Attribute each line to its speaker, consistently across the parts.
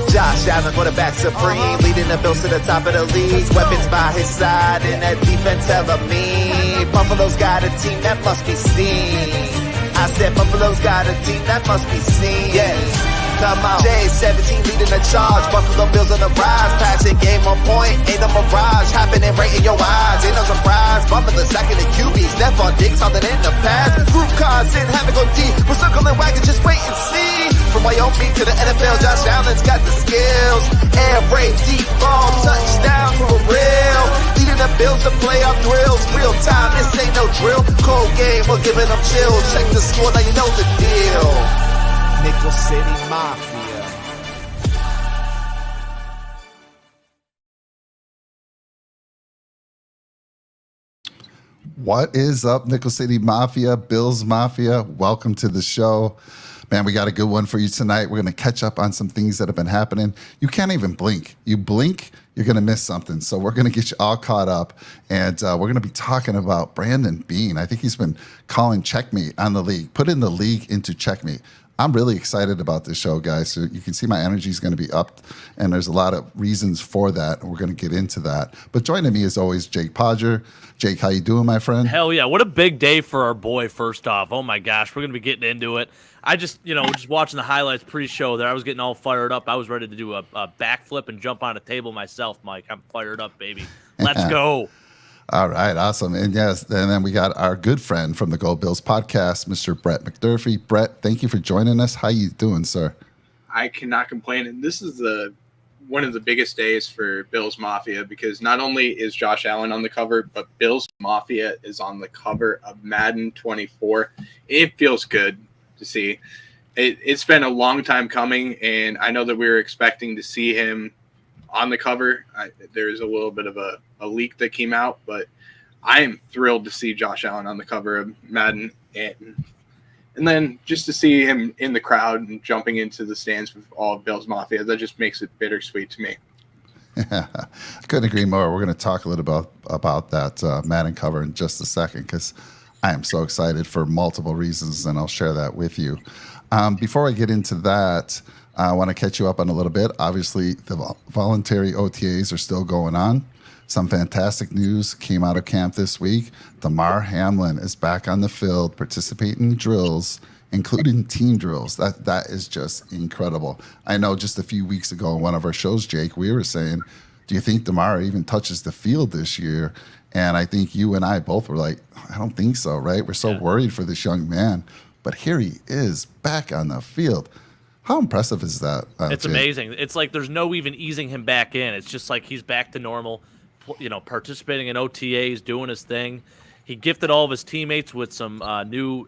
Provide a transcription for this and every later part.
Speaker 1: Josh Allen, quarterback supreme, leading the Bills to the top of the league. Weapons by his side, and that defense hella mean. Buffalo's got a team that must be seen. I said Buffalo's got a team that must be seen. Yes. Come on. J17 leading the charge. Buffalo Bills on the rise. Passing game on point. Ain't no mirage. Happening right in your eyes. Ain't no surprise. Buffalo second to QB. Stephon Diggs holding in the pass. Group cars in having go deep. We're circling wagon. Just wait and see. From Wyoming to the NFL, Josh Allen's got the skills. Air raid, deep ball, touchdown for real. Leading the Bills to playoff thrills. Real time, this ain't no drill. Cold game, we're giving them chills. Check the score, now you know the deal. Nickel City Mafia.
Speaker 2: What is up, Nickel City Mafia, Bills Mafia? Welcome to the show. Man, we got a good one for you tonight. We're going to catch up on some things that have been happening. You can't even blink. You blink, you're going to miss something. So we're going to get you all caught up, and we're going to be talking about Brandon Beane. I think he's been calling checkmate on the league, putting the league into checkmate. I'm really excited about this show, guys. So you can see my energy is going to be up, and there's a lot of reasons for that, and we're going to get into that. But joining me, as always, Jake Podger. Jake, how you doing, my friend?
Speaker 3: Hell yeah. What a big day for our boy, first off. Oh, my gosh. We're going to be getting into it. I just, just watching the highlights pre-show there, I was getting all fired up. I was ready to do a backflip and jump on a table myself, Mike. I'm fired up, baby. Let's go.
Speaker 2: All right, awesome. And yes, and then we got our good friend from the Go Bills podcast, Mr. Brett McDurphy. Brett, thank you for joining us. How you doing, sir?
Speaker 4: I cannot complain. And this is one of the biggest days for Bills Mafia, because not only is Josh Allen on the cover, but Bills Mafia is on the cover of Madden 24. It feels good to see. It's been a long time coming, and I know that we were expecting to see him on the cover. There's a little bit of a leak that came out, but I am thrilled to see Josh Allen on the cover of Madden, and then just to see him in the crowd and jumping into the stands with all of Bills Mafia, that just makes it bittersweet to me.
Speaker 2: I couldn't agree more. We're going to talk a little about that Madden cover in just a second, because I am so excited for multiple reasons, and I'll share that with you. Before I get into that, I want to catch you up on a little bit. Obviously, the voluntary OTAs are still going on. Some fantastic news came out of camp this week. Damar Hamlin is back on the field participating in drills, including team drills. That is just incredible. I know just a few weeks ago on one of our shows, Jake, we were saying, do you think Damar even touches the field this year? And I think you and I both were like, I don't think so, right? We're so worried for this young man. But here he is back on the field. How impressive is that?
Speaker 3: It's
Speaker 2: Jake?
Speaker 3: amazing. It's like there's no even easing him back in. It's just like he's back to normal, participating in OTAs, doing his thing. He gifted all of his teammates with some new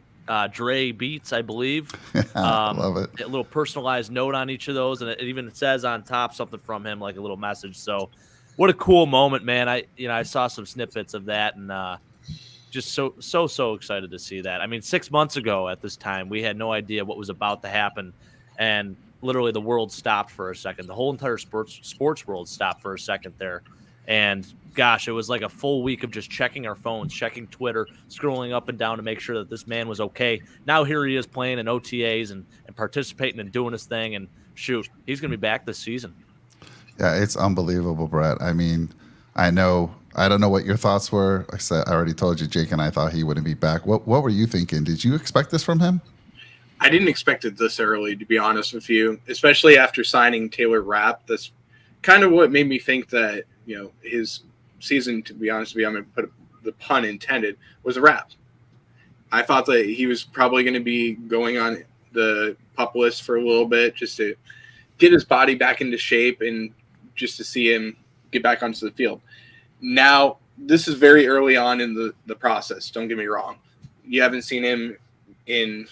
Speaker 3: Dre beats, I believe.
Speaker 2: Love it.
Speaker 3: A little personalized note on each of those, and it even says on top something from him, like a little message. So what a cool moment, man. I saw some snippets of that, and just so excited to see that. I mean, 6 months ago at this time, we had no idea what was about to happen. And literally the world stopped for a second. The whole entire sports world stopped for a second there. And gosh, it was like a full week of just checking our phones, checking Twitter, scrolling up and down to make sure that this man was okay. Now here he is playing in OTAs and participating and doing his thing. And shoot, he's going to be back this season.
Speaker 2: Yeah, it's unbelievable, Brett. I mean, I don't know what your thoughts were. Like I said, I already told you, Jake and I thought he wouldn't be back. What were you thinking? Did you expect this from him?
Speaker 4: I didn't expect it this early, to be honest with you, especially after signing Taylor Rapp. That's kind of what made me think that, his season, to be honest with you, I'm going to put the pun intended, was a wrap. I thought that he was probably going to be going on the PUP list for a little bit just to get his body back into shape and just to see him get back onto the field. Now, this is very early on in the process. Don't get me wrong. You haven't seen him in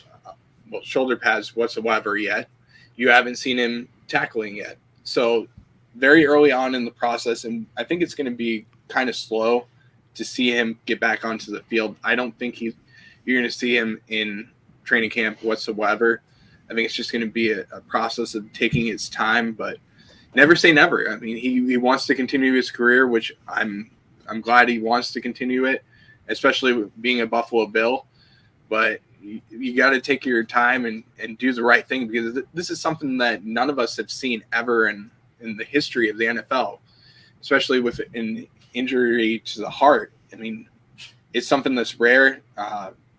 Speaker 4: shoulder pads whatsoever yet. You haven't seen him tackling yet. So very early on in the process, and I think it's going to be kind of slow to see him get back onto the field. I don't think you're going to see him in training camp whatsoever. I think it's just going to be a process of taking its time, but never say never. I mean, he wants to continue his career, which I'm glad he wants to continue it, especially being a Buffalo Bill. But you got to take your time and do the right thing, because this is something that none of us have seen ever in the history of the NFL, especially with an injury to the heart. I mean, it's something that's rare.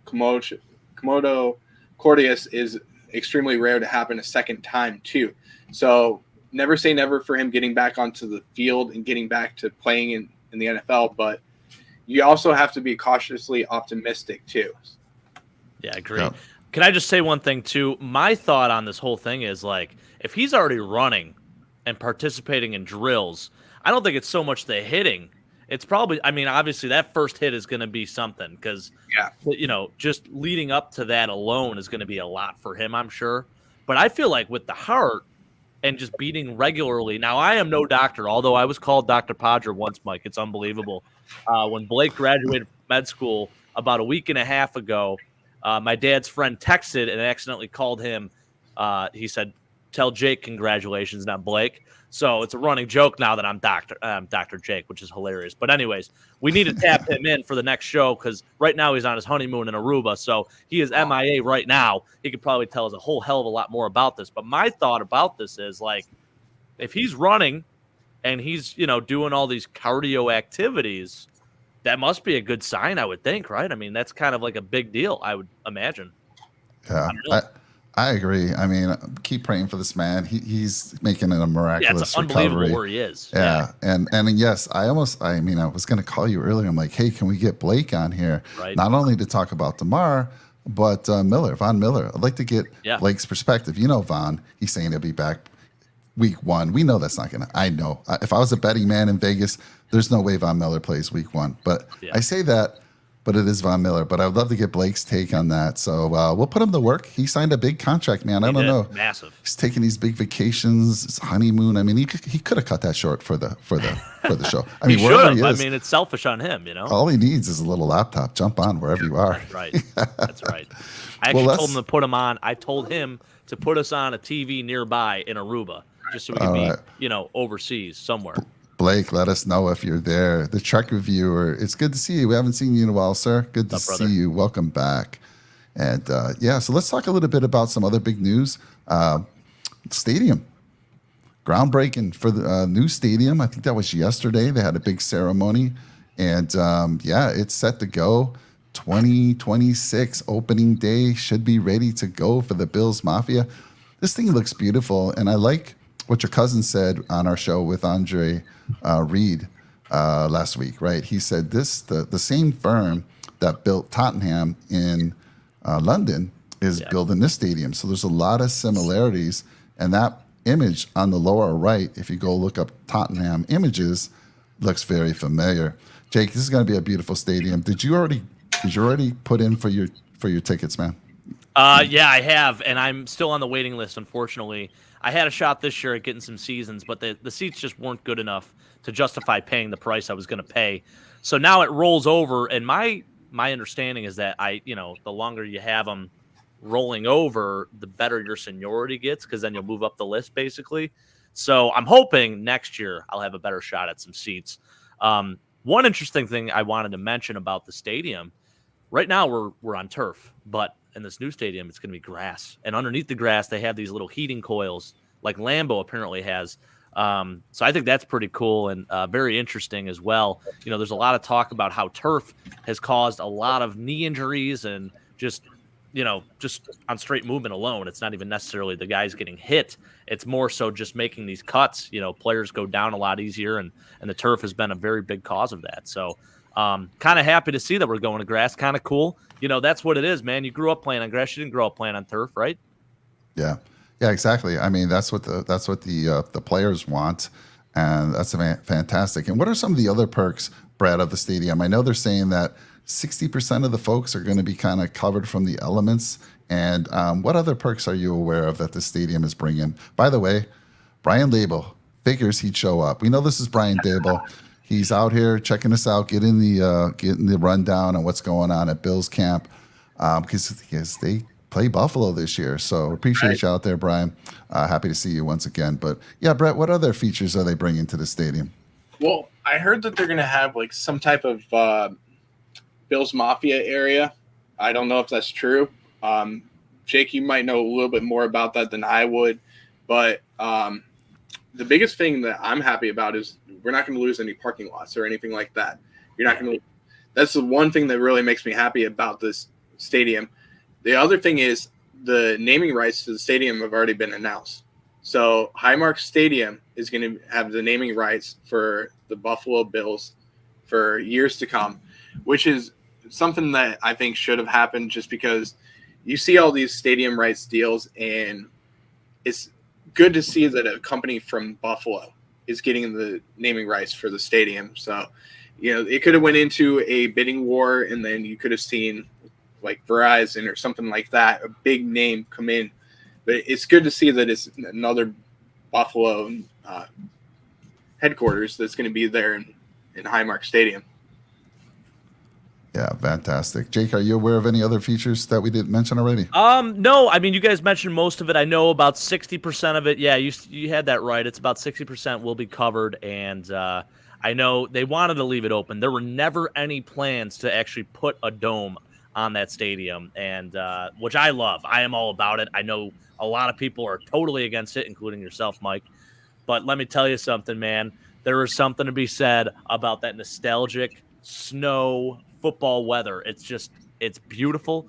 Speaker 4: Komodo Cordius is extremely rare to happen a second time too. So never say never for him getting back onto the field and getting back to playing in the NFL, but you also have to be cautiously optimistic too.
Speaker 3: Yeah, I agree.
Speaker 2: Yeah.
Speaker 3: Can I just say one thing too? My thought on this whole thing is, like, if he's already running and participating in drills, I don't think it's so much the hitting. It's probably, I mean, obviously that first hit is going to be something, because, just leading up to that alone is going to be a lot for him, I'm sure. But I feel like with the heart and just beating regularly. Now, I am no doctor, although I was called Dr. Podger once, Mike. It's unbelievable. When Blake graduated from med school about a week and a half ago, my dad's friend texted and accidentally called him. He said, "Tell Jake congratulations, not Blake." So it's a running joke now that I'm Dr. Jake, which is hilarious. But anyways, we need to tap him in for the next show, because right now he's on his honeymoon in Aruba. So he is MIA right now. He could probably tell us a whole hell of a lot more about this. But my thought about this is, like, if he's running and he's, doing all these cardio activities, that must be a good sign, I would think, right? I mean, that's kind of like a big deal, I would imagine.
Speaker 2: Yeah, I agree. I mean, keep praying for this man. He's making a miraculous
Speaker 3: it's unbelievable
Speaker 2: recovery.
Speaker 3: where he is.
Speaker 2: Yeah. And yes, I was going to call you earlier. I'm like, hey, can we get Blake on here?
Speaker 3: Right.
Speaker 2: Not only to talk about Damar, but Von Miller. I'd like to get Blake's perspective. Von, he's saying he'll be back week 1. We know that's not going to. I know. If I was a betting man in Vegas, there's no way Von Miller plays week 1. But I say that. But it is Von Miller. But I'd love to get Blake's take on that. So we'll put him to work. He signed a big contract, man. I don't know.
Speaker 3: Massive.
Speaker 2: He's taking these big vacations, his honeymoon. I mean, he could have cut that short for the show. I mean, wherever he is.
Speaker 3: I mean, it's selfish on him,
Speaker 2: All he needs is a little laptop. Jump on wherever you are.
Speaker 3: Right. That's right. I actually told him to put him on. I told him to put us on a TV nearby in Aruba, just so we can be, overseas somewhere.
Speaker 2: Blake, let us know if you're there. The Trek reviewer, it's good to see you. We haven't seen you in a while, sir. Good to see you. Welcome back. And so let's talk a little bit about some other big news. Stadium. Groundbreaking for the new stadium. I think that was yesterday. They had a big ceremony. And it's set to go. 2026 opening day should be ready to go for the Bills Mafia. This thing looks beautiful. And I like what your cousin said on our show with Andre Reed last week, right? He said the same firm that built Tottenham in London is building this stadium. So there's a lot of similarities. And that image on the lower right, if you go look up Tottenham images, looks very familiar. Jake, this is going to be a beautiful stadium. Did you already put in for your tickets, man?
Speaker 3: Yeah, I have, and I'm still on the waiting list, unfortunately. I had a shot this year at getting some seasons, but the seats just weren't good enough to justify paying the price I was going to pay. So now it rolls over, and my understanding is that the longer you have them rolling over, the better your seniority gets, because then you'll move up the list, basically. So I'm hoping next year I'll have a better shot at some seats. One interesting thing I wanted to mention about the stadium, right now we're on turf, but in this new stadium, it's going to be grass. And underneath the grass, they have these little heating coils like Lambeau apparently has. So I think that's pretty cool and very interesting as well. There's a lot of talk about how turf has caused a lot of knee injuries and just on straight movement alone. It's not even necessarily the guys getting hit. It's more so just making these cuts. Players go down a lot easier, and the turf has been a very big cause of that. So kind of happy to see that we're going to grass. Kind of cool. That's what it is, man. You grew up playing on grass. You didn't grow up playing on turf, right?
Speaker 2: Yeah, exactly. I mean, that's what the players want, and that's fantastic. And what are some of the other perks, Brad, of the stadium? I know they're saying that 60% of the folks are going to be kind of covered from the elements. And what other perks are you aware of that the stadium is bringing? By the way, Brian Dable figures he'd show up. We know this is Brian Dable. He's out here checking us out, getting the rundown on what's going on at Bills camp, because they play Buffalo this year. So appreciate you out there, Brian. Happy to see you once again. But yeah, Brett, what other features are they bringing to the stadium?
Speaker 4: Well, I heard that they're going to have like some type of Bills Mafia area. I don't know if that's true, Jake, you might know a little bit more about that than I would, but the biggest thing that I'm happy about is we're not going to lose any parking lots or anything like that. You're not going to. That's the one thing that really makes me happy about this stadium. The other thing is the naming rights to the stadium have already been announced. So Highmark Stadium is going to have the naming rights for the Buffalo Bills for years to come, which is something that I think should have happened just because you see all these stadium rights deals, and it's good to see that a company from Buffalo is getting the naming rights for the stadium. So, it could have went into a bidding war, and then you could have seen like Verizon or something like that, a big name come in. But it's good to see that it's another Buffalo headquarters that's going to be there in Highmark Stadium.
Speaker 2: Yeah, fantastic. Jake, are you aware of any other features that we didn't mention already?
Speaker 3: No. I mean, you guys mentioned most of it. I know about 60% of it. Yeah, you had that right. It's about 60% will be covered, and I know they wanted to leave it open. There were never any plans to actually put a dome on that stadium, and which I love. I am all about it. I know a lot of people are totally against it, including yourself, Mike. But let me tell you something, man. There is something to be said about that nostalgic snow football weather. It's beautiful.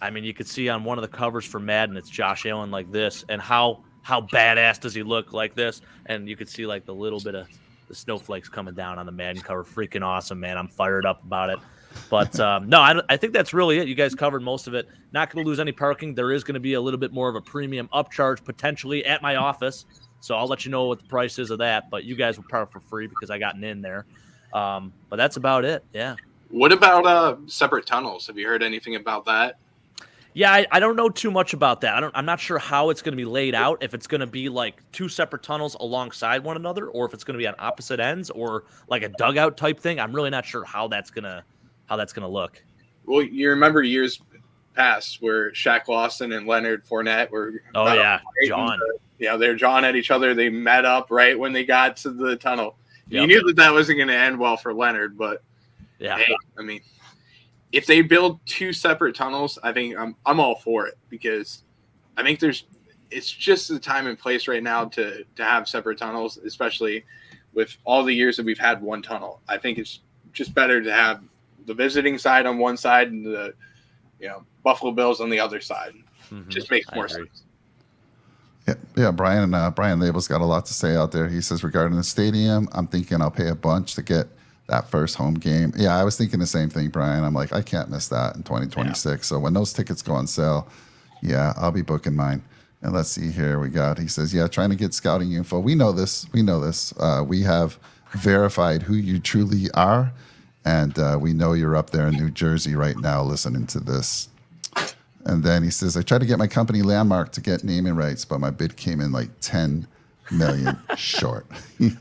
Speaker 3: I mean, you could see on one of the covers for Madden, it's Josh Allen like this, and how badass does he look like this? And you could see like the little bit of the snowflakes coming down on the Madden cover. Freaking awesome, man. I'm fired up about it. But no, I think that's really it. You guys covered most of it. Not going to lose any parking. There is going to be a little bit more of a premium upcharge potentially at my office. So I'll let you know what the price is of that. But you guys will park for free because I got an in there. But that's about it. Yeah.
Speaker 4: What about separate tunnels? Have you heard anything about that?
Speaker 3: Yeah, I don't know too much about that. I'm not sure how it's going to be laid out. If it's going to be like two separate tunnels alongside one another, or if it's going to be on opposite ends, or like a dugout type thing. I'm really not sure how that's gonna look.
Speaker 4: Well, you remember years past where Shaq Lawson and Leonard Fournette were.
Speaker 3: Oh yeah, John.
Speaker 4: They're jawing at each other. They met up right when they got to the tunnel. Yep. You knew that wasn't going to end well for Leonard, but
Speaker 3: yeah,
Speaker 4: hey, I mean, if they build two separate tunnels, I think I'm all for it, because I think it's just the time and place right now to have separate tunnels, especially with all the years that we've had one tunnel. I think it's just better to have the visiting side on one side and the Buffalo Bills on the other side. Mm-hmm. Just makes more sense.
Speaker 2: Yeah, Brian Label's got a lot to say out there. He says, regarding the stadium, I'm thinking I'll pay a bunch to get that first home game. Yeah, I was thinking the same thing, Brian. I'm like, I can't miss that in 2026. Yeah. So when those tickets go on sale, yeah, I'll be booking mine. And let's see here. He says, yeah, trying to get scouting info. We know this. We have verified who you truly are. And we know you're up there in New Jersey right now listening to this. And then he says, I tried to get my company Landmark to get naming rights, but my bid came in like 10 million short.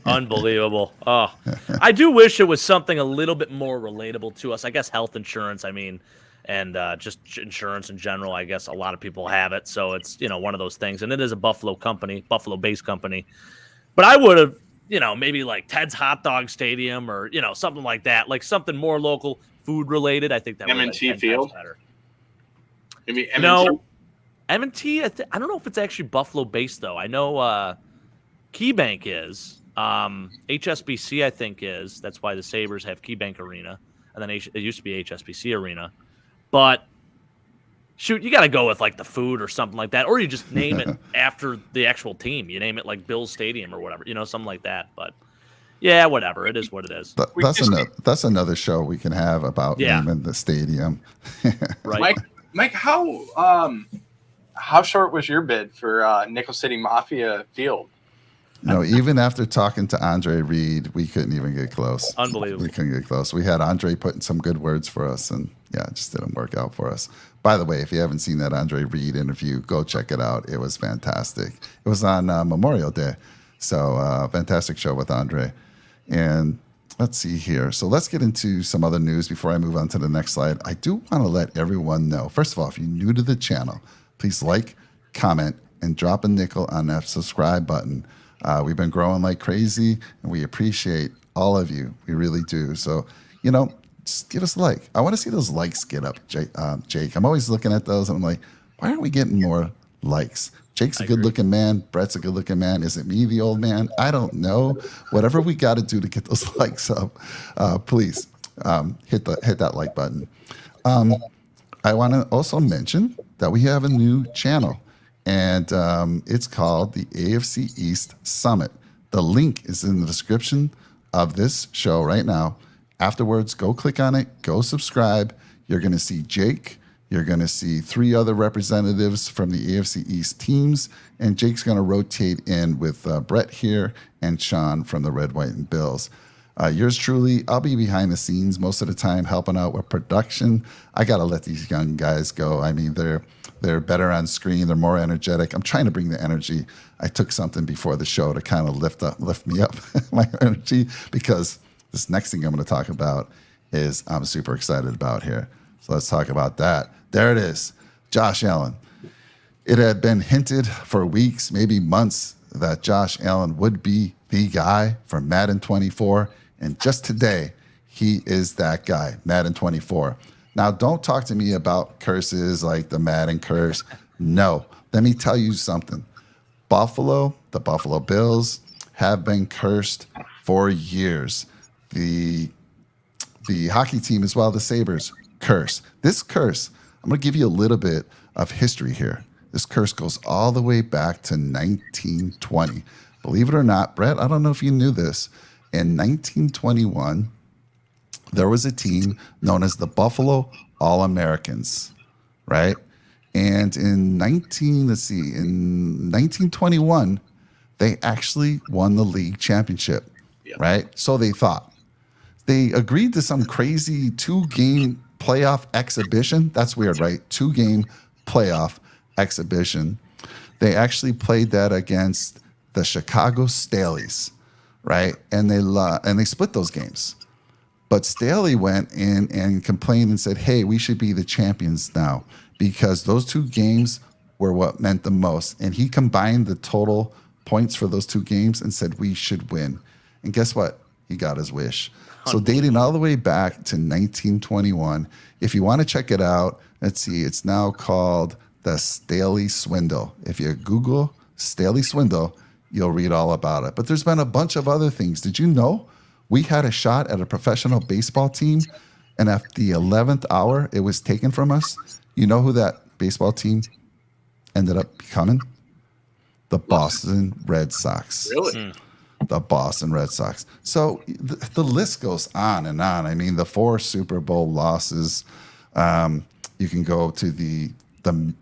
Speaker 3: Unbelievable. Oh, I do wish it was something a little bit more relatable to us. I guess health insurance, and just insurance in general. I guess a lot of people have it. So it's, one of those things. And it is a Buffalo-based company. But I would have, maybe like Ted's Hot Dog Stadium or, something like that. Like something more local, food related. I think that would be
Speaker 4: M&T Field.
Speaker 3: Better.
Speaker 4: Maybe M&T?
Speaker 3: No, M&T, I don't know if it's actually Buffalo-based, though. I know KeyBank is. HSBC, I think, is. That's why the Sabres have KeyBank Arena. And then it used to be HSBC Arena. But, shoot, you got to go with, like, the food or something like that. Or you just name it after the actual team. You name it, like, Bills Stadium or whatever. Something like that. But, yeah, whatever. It is what it is.
Speaker 2: That's another show we can have about naming the stadium.
Speaker 3: Right.
Speaker 4: Mike, how short was your bid for Nickel City Mafia Field?
Speaker 2: Even after talking to Andre Reed, we couldn't even get close.
Speaker 3: Unbelievable.
Speaker 2: We couldn't get close. We had Andre putting some good words for us, and it just didn't work out for us. By the way, if you haven't seen that Andre Reed interview, go check it out. It was fantastic. It was on Memorial Day. So fantastic show with Andre. And let's see here. So let's get into some other news before I move on to the next slide. I do want to let everyone know, first of all, if you're new to the channel, please like, comment, and drop a nickel on that subscribe button. We've been growing like crazy, and we appreciate all of you. We really do. So, just give us a like. I want to see those likes get up, Jake. I'm always looking at those. And I'm like, why aren't we getting more likes? Jake's a good-looking man. Brett's a good-looking man. Is it me, the old man? I don't know. Whatever we got to do to get those likes up, please hit that like button. I want to also mention that we have a new channel, and it's called the AFC East Summit. The link is in the description of this show right now. Afterwards, go click on it, go subscribe. You're going to see Jake. You're going to see 3 other representatives from the AFC East teams, and Jake's going to rotate in with Brett here and Sean from the Red, White, and Bills. Yours truly, I'll be behind the scenes most of the time helping out with production. I got to let these young guys go. I mean, they're better on screen. They're more energetic. I'm trying to bring the energy. I took something before the show to kind of lift me up, my energy, because this next thing I'm going to talk about is I'm super excited about here. So let's talk about that. There it is, Josh Allen. It had been hinted for weeks, maybe months, that Josh Allen would be the guy for Madden 24. And just today, he is that guy, Madden 24. Now, don't talk to me about curses like the Madden curse. No, let me tell you something. The Buffalo Bills have been cursed for years. The hockey team as well, the Sabres, curse. This curse, I'm going to give you a little bit of history here. This curse goes all the way back to 1920. Believe it or not, Brett, I don't know if you knew this. In 1921, there was a team known as the Buffalo All-Americans, right? And in 1921, they actually won the league championship, right? So they thought. They agreed to some crazy 2-game playoff exhibition. That's weird, right? 2-game playoff exhibition. They actually played that against the Chicago Staleys, right? And they split those games. But Staley went in and complained and said, hey, we should be the champions now, because those 2 games were what meant the most. And he combined the total points for those 2 games and said we should win. And guess what? He got his wish. So dating all the way back to 1921, if you want to check it out, let's see, it's now called the Staley Swindle. If you Google Staley Swindle, you'll read all about it. But there's been a bunch of other things. Did you know we had a shot at a professional baseball team, and at the 11th hour, it was taken from us? You know who that baseball team ended up becoming? The Boston Red Sox.
Speaker 4: Really?
Speaker 2: The Boston Red Sox. So the list goes on and on. I mean, the 4 Super Bowl losses. You can go to the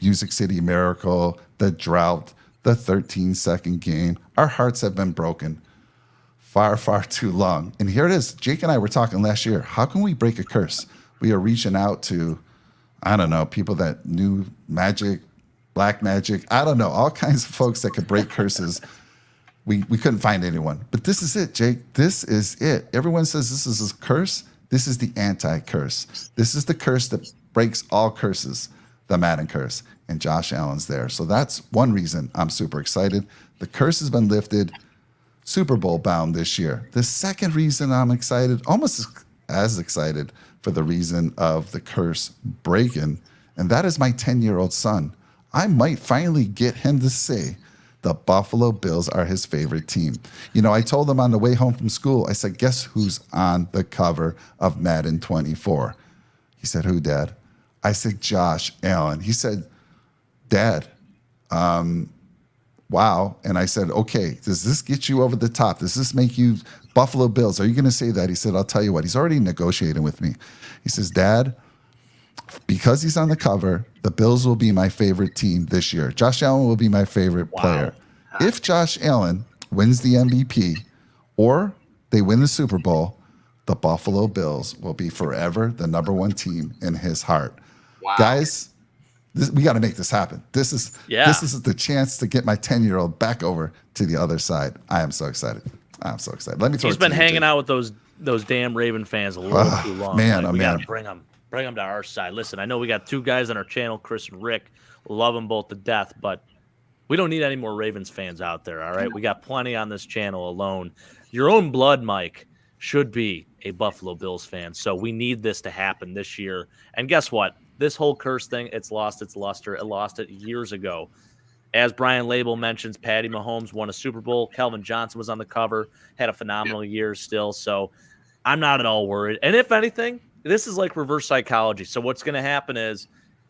Speaker 2: Music City Miracle, the drought, the 13-second game. Our hearts have been broken far, far too long. And here it is. Jake and I were talking last year. How can we break a curse? We are reaching out to, I don't know, people that knew magic, black magic. I don't know, all kinds of folks that could break curses. We couldn't find anyone. But this is it, Jake. This is it. Everyone says this is a curse. This is the anti-curse. This is the curse that breaks all curses, the Madden curse. And Josh Allen's there. So that's one reason I'm super excited. The curse has been lifted, Super Bowl bound this year. The second reason I'm excited, almost as excited, for the reason of the curse breaking, and that is my 10-year-old son. I might finally get him to say the Buffalo Bills are his favorite team. You know, I told him on the way home from school, I said, guess who's on the cover of Madden 24? He said, who, Dad? I said, Josh Allen. He said, Dad, wow. And I said, okay, does this get you over the top? Does this make you Buffalo Bills? Are you going to say that? He said, I'll tell you what. He's already negotiating with me. He says, Dad, because he's on the cover, the Bills will be my favorite team this year. Josh Allen will be my favorite player. If Josh Allen wins the MVP or they win the Super Bowl, the Buffalo Bills will be forever the number 1 team in his heart.
Speaker 4: Wow.
Speaker 2: Guys, we got to make this happen. This is the chance to get my 10-year-old back over to the other side. I am so excited. I'm so excited. Let me throw
Speaker 3: He's been hanging out with those damn Raven fans a little too long.
Speaker 2: Man,
Speaker 3: we
Speaker 2: man.
Speaker 3: gotta bring them to our side. Listen, I know we got 2 guys on our channel, Chris and Rick. Love them both to death, but we don't need any more Ravens fans out there, all right? We got plenty on this channel alone. Your own blood, Mike, should be a Buffalo Bills fan. So we need this to happen this year. And guess what? This whole curse thing, it's lost its luster. It lost it years ago. As Brian Label mentions, Patty Mahomes won a Super Bowl. Kelvin Johnson was on the cover, had a phenomenal year still. So I'm not at all worried. And if anything, this is like reverse psychology. So what's going to happen is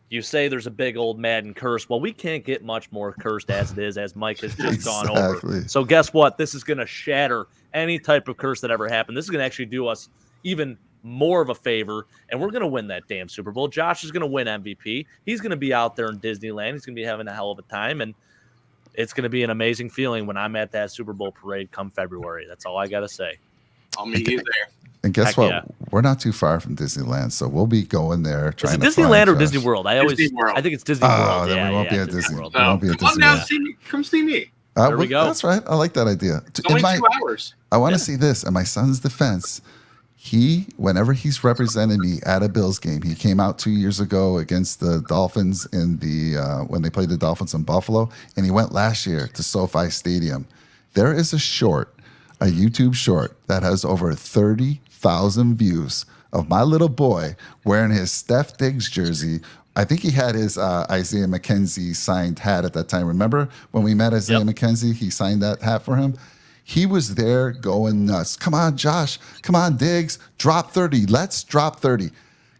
Speaker 3: you say there's a big old Madden curse. Well, we can't get much more cursed as it is, as Mike has just gone over. So guess what? This is going to shatter any type of curse that ever happened. This is going to actually do us even more of a favor, and we're going to win that damn Super Bowl. Josh is going to win MVP. He's going to be out there in Disneyland. He's going to be having a hell of a time, and it's going to be an amazing feeling when I'm at that Super Bowl parade come February. That's all I got to say.
Speaker 4: I'll meet you there.
Speaker 2: And guess
Speaker 3: Heck
Speaker 2: what?
Speaker 3: yeah.
Speaker 2: We're not too far from Disneyland, so we'll be going there.
Speaker 3: Is it Disneyland or Disney World? I think it's Disney World.
Speaker 2: Oh, then we won't be at Disney.
Speaker 3: World.
Speaker 2: We won't be at
Speaker 4: Come on down,
Speaker 2: Disneyland.
Speaker 4: come see me.
Speaker 3: There we go.
Speaker 2: That's right. I like that idea.
Speaker 4: It's only 2 hours.
Speaker 2: I want to see this. In my son's defense, whenever he's represented me at a Bills game, he came out 2 years ago against the Dolphins in when they played the Dolphins in Buffalo, and he went last year to SoFi Stadium. There is a YouTube short that has over 30,000 views of my little boy wearing his Steph Diggs jersey. I think he had his Isaiah McKenzie signed hat at that time. Remember when we met Isaiah McKenzie? He signed that hat for him. He was there going nuts. Come on, Josh. Come on, Diggs. Drop 30. Let's drop 30.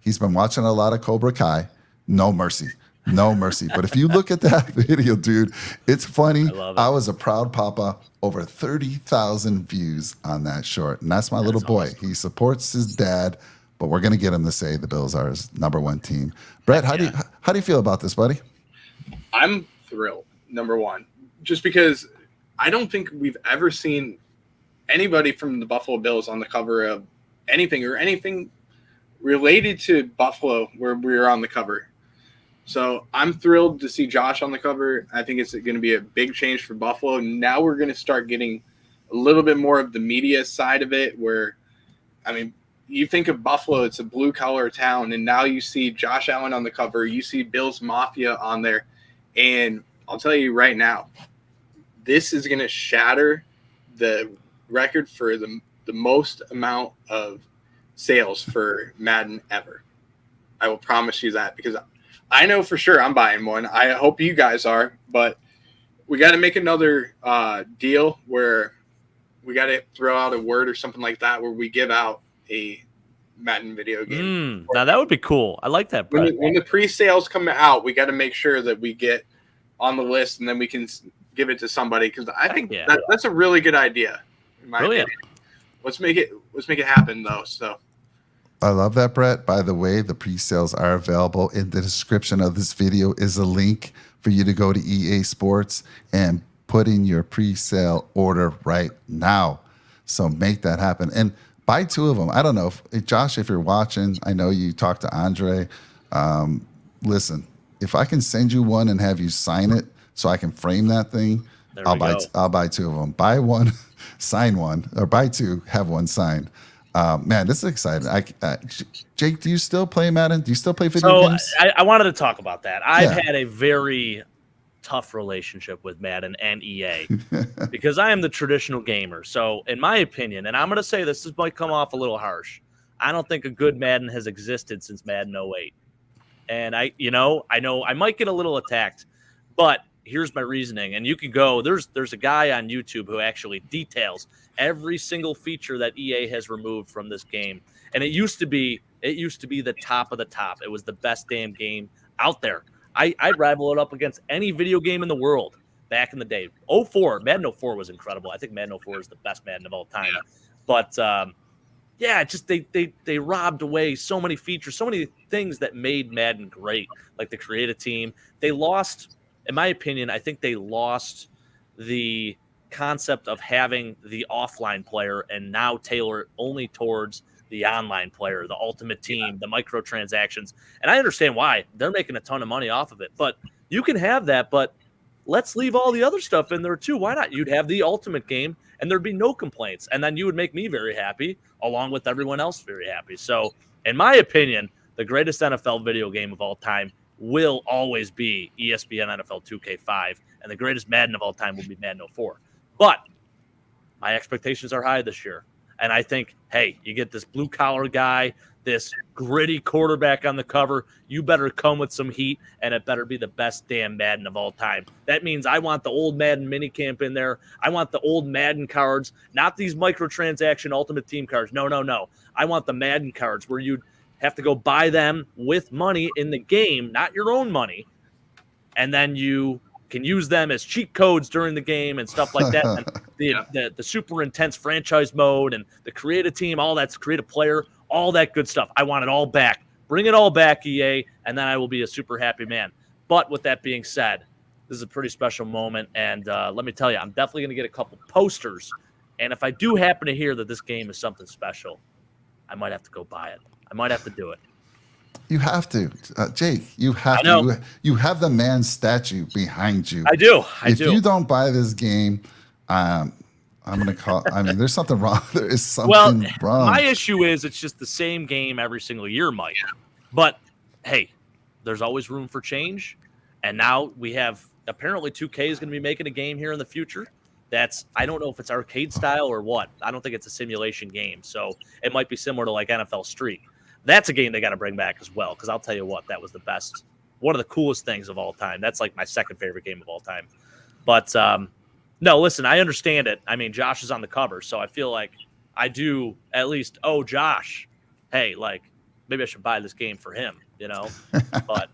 Speaker 2: He's been watching a lot of Cobra Kai. No mercy. No mercy. But if you look at that video, dude, it's funny. I was a proud papa. Over 30,000 views on that short. And that's my little boy. Awesome. He supports his dad, but we're going to get him to say the Bills are his #1 team. Brett, how do you feel about this, buddy?
Speaker 4: I'm thrilled, number one, just because I don't think we've ever seen anybody from the Buffalo Bills on the cover of anything related to Buffalo where we were on the cover. So I'm thrilled to see Josh on the cover. I think it's going to be a big change for Buffalo. Now we're going to start getting a little bit more of the media side of it where, I mean, you think of Buffalo, it's a blue-collar town, and now you see Josh Allen on the cover. You see Bills Mafia on there. And I'll tell you right now, this is going to shatter the record for the most amount of sales for Madden ever. I will promise you that, because I know for sure I'm buying one. I hope you guys are, but we got to make another deal where we got to throw out a word or something like that where we give out a Madden video game.
Speaker 3: Now that would be cool. I like that.
Speaker 4: When the pre-sales come out, we got to make sure that we get on the list, and then we can give it to somebody, because I think that's a really good idea. In my opinion. Let's make it happen though. So.
Speaker 2: I love that, Brett. By the way, the pre-sales are available. In the description of this video is a link for you to go to EA Sports and put in your pre-sale order right now. So make that happen. And buy 2 of them. I don't know. Josh, if you're watching, I know you talked to Andre. Listen, if I can send you one and have you sign it so I can frame that thing, I'll buy 2 of them. Buy 1, sign 1, or buy 2, have 1 signed. Man, this is exciting. Jake, do you still play Madden? Do you still play video games?
Speaker 3: I wanted to talk about that. I've had a very tough relationship with Madden and EA because I am the traditional gamer. So in my opinion, and I'm going to say this might come off a little harsh, I don't think a good Madden has existed since Madden 08. And I know I might get a little attacked, but here's my reasoning. And you can go, there's a guy on YouTube who actually details every single feature that EA has removed from this game. And it used to be the top of the top. It was the best damn game out there. I'd rival it up against any video game in the world back in the day. Madden 04 was incredible. I think Madden 04 is the best Madden of all time. But just they robbed away so many features, so many things that made Madden great, like the creative team. They lost, in my opinion, I think they lost the concept of having the offline player and now tailor it only towards the online player, the ultimate team, the microtransactions. And I understand why. They're making a ton of money off of it. But you can have that, but let's leave all the other stuff in there too. Why not? You'd have the ultimate game and there'd be no complaints. And then you would make me very happy along with everyone else very happy. So in my opinion, the greatest NFL video game of all time will always be ESPN NFL 2K5. And the greatest Madden of all time will be Madden 04. But my expectations are high this year. And I think, hey, you get this blue collar guy, this gritty quarterback on the cover. You better come with some heat, and it better be the best damn Madden of all time. That means I want the old Madden minicamp in there. I want the old Madden cards, not these microtransaction Ultimate Team cards. No. I want the Madden cards where you'd have to go buy them with money in the game, not your own money. And then you can use them as cheat codes during the game and stuff like that. And the super intense franchise mode and the creative team, all that's creative player, all that good stuff. I want it all back. Bring it all back, EA, and then I will be a super happy man. But with that being said, this is a pretty special moment. And let me tell you, I'm definitely going to get a couple posters. And if I do happen to hear that this game is something special, I might have to go buy it. I might have to do it.
Speaker 2: You have to, Jake. You have to. You have the man statue behind you.
Speaker 3: I do.
Speaker 2: If you don't buy this game, I'm going to call. I mean, there's something wrong. There is something wrong.
Speaker 3: My issue is it's just the same game every single year, Mike. But hey, there's always room for change. And now we have apparently 2K is going to be making a game here in the future. That's, I don't know if it's arcade style or what. I don't think it's a simulation game. So it might be similar to like NFL Street. That's a game they got to bring back as well, because I'll tell you what, that was the best, one of the coolest things of all time. That's like my second favorite game of all time. But no, listen, I understand it. I mean, Josh is on the cover, so I feel like I do at least, oh, Josh, hey, like maybe I should buy this game for him, you know? But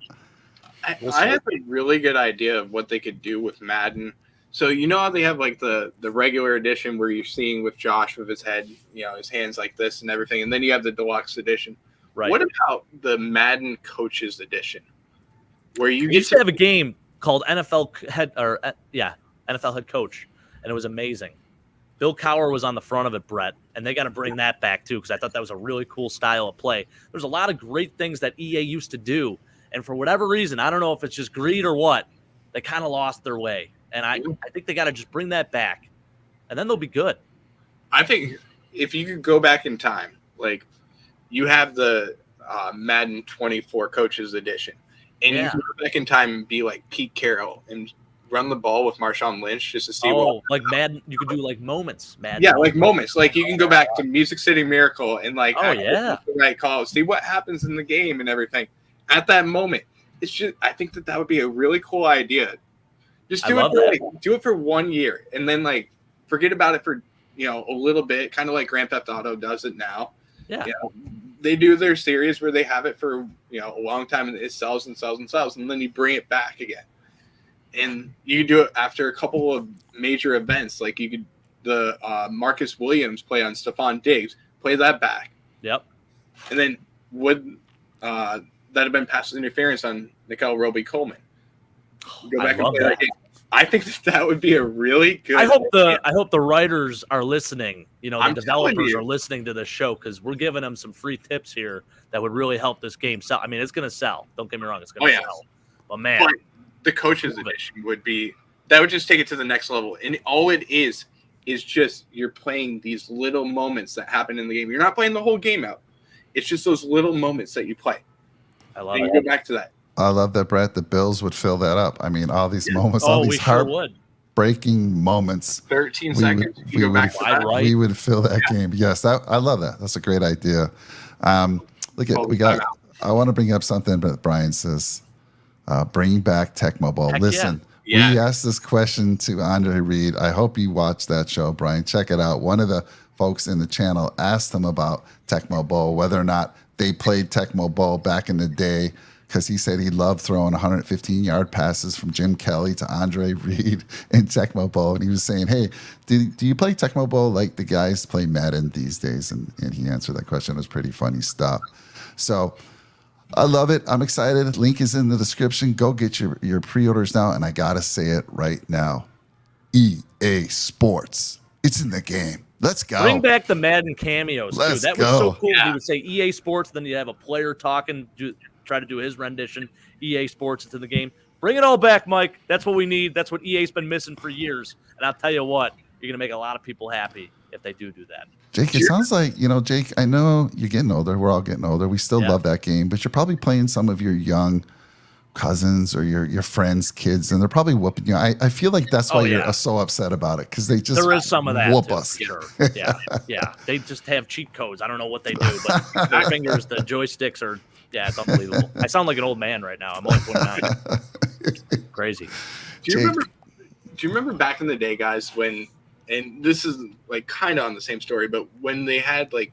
Speaker 4: I have a really good idea of what they could do with Madden. So you know how they have like the regular edition where you're seeing with Josh with his head, you know, his hands like this and everything, and then you have the deluxe edition. Right. What about the Madden Coaches Edition, where you
Speaker 3: used to have a game called NFL Head Coach, and it was amazing. Bill Cowher was on the front of it, Brett, and they got to bring that back too, because I thought that was a really cool style of play. There's a lot of great things that EA used to do, and for whatever reason, I don't know if it's just greed or what, they kind of lost their way. And I think they got to just bring that back, and then they'll be good.
Speaker 4: I think if you could go back in time, like you have the Madden 24 Coaches Edition, and you can go back in time and be like Pete Carroll and run the ball with Marshawn Lynch just to see
Speaker 3: like Madden. You could do like moments, Madden.
Speaker 4: Yeah, like moments. Like you can go back to Music City Miracle and like the right call, see what happens in the game and everything at that moment. It's just, I think that would be a really cool idea. Just do it for 1 year and then like forget about it for, you know, a little bit, kind of like Grand Theft Auto does it now.
Speaker 3: Yeah.
Speaker 4: You know, they do their series where they have it for, you know, a long time and it sells and sells and sells, and then you bring it back again. And you can do it after a couple of major events. Like you could the Marcus Williams play on Stephon Diggs, play that back.
Speaker 3: Yep.
Speaker 4: And then would that have been pass interference on Nickel Roby-Coleman? Go back and play that game. I think that would be a really good.
Speaker 3: I hope the writers are listening. You know, the developers are listening to this show, because we're giving them some free tips here that would really help this game sell. I mean, it's going to sell. Don't get me wrong, it's going to sell. But man,
Speaker 4: the Coaches Edition would just take it to the next level. And all it is just you're playing these little moments that happen in the game. You're not playing the whole game out. It's just those little moments that you play.
Speaker 3: I love it.
Speaker 4: You go back to that.
Speaker 2: I love that, Brett. The Bills would fill that up. I mean, all these moments, all these heartbreaking moments.
Speaker 4: 13 seconds.
Speaker 2: We would fill that game. Yes, I love that. That's a great idea. I want to bring up something that Brian says. Bringing back Tecmo Bowl. Listen, we asked this question to Andre Reed. I hope you watched that show, Brian. Check it out. One of the folks in the channel asked him about Tecmo Bowl, whether or not they played Tecmo Bowl back in the day, because he said he loved throwing 115-yard passes from Jim Kelly to Andre Reed in Tecmo Bowl. And he was saying, hey, do you play Tecmo Bowl like the guys play Madden these days? And he answered that question. It was pretty funny stuff. So I love it. I'm excited. Link is in the description. Go get your pre-orders now. And I got to say it right now. EA Sports. It's in the game. Let's go.
Speaker 3: Bring back the Madden cameos, too. That was so cool.
Speaker 4: Yeah.
Speaker 3: He would say EA Sports, then you'd have a player talking, try to do his rendition. EA Sports into the game. Bring it all back, Mike. That's what we need. That's what EA's been missing for years. And I'll tell you what, you're going to make a lot of people happy if they do that.
Speaker 2: Jake, it sounds like, Jake, I know you're getting older. We're all getting older. We still love that game, but you're probably playing some of your young cousins or your friends' kids, and they're probably whooping you. I feel like that's why you're so upset about it, because they just
Speaker 3: there is some of that
Speaker 2: whoop
Speaker 3: too,
Speaker 2: us.
Speaker 3: Sure. Yeah. They just have cheat codes. I don't know what they do, but their fingers, the joysticks are. Yeah, it's unbelievable. I sound like an old man right now. I'm only 29. Crazy.
Speaker 4: Do you remember back in the day, guys, when, and this is like kind of on the same story, but when they had like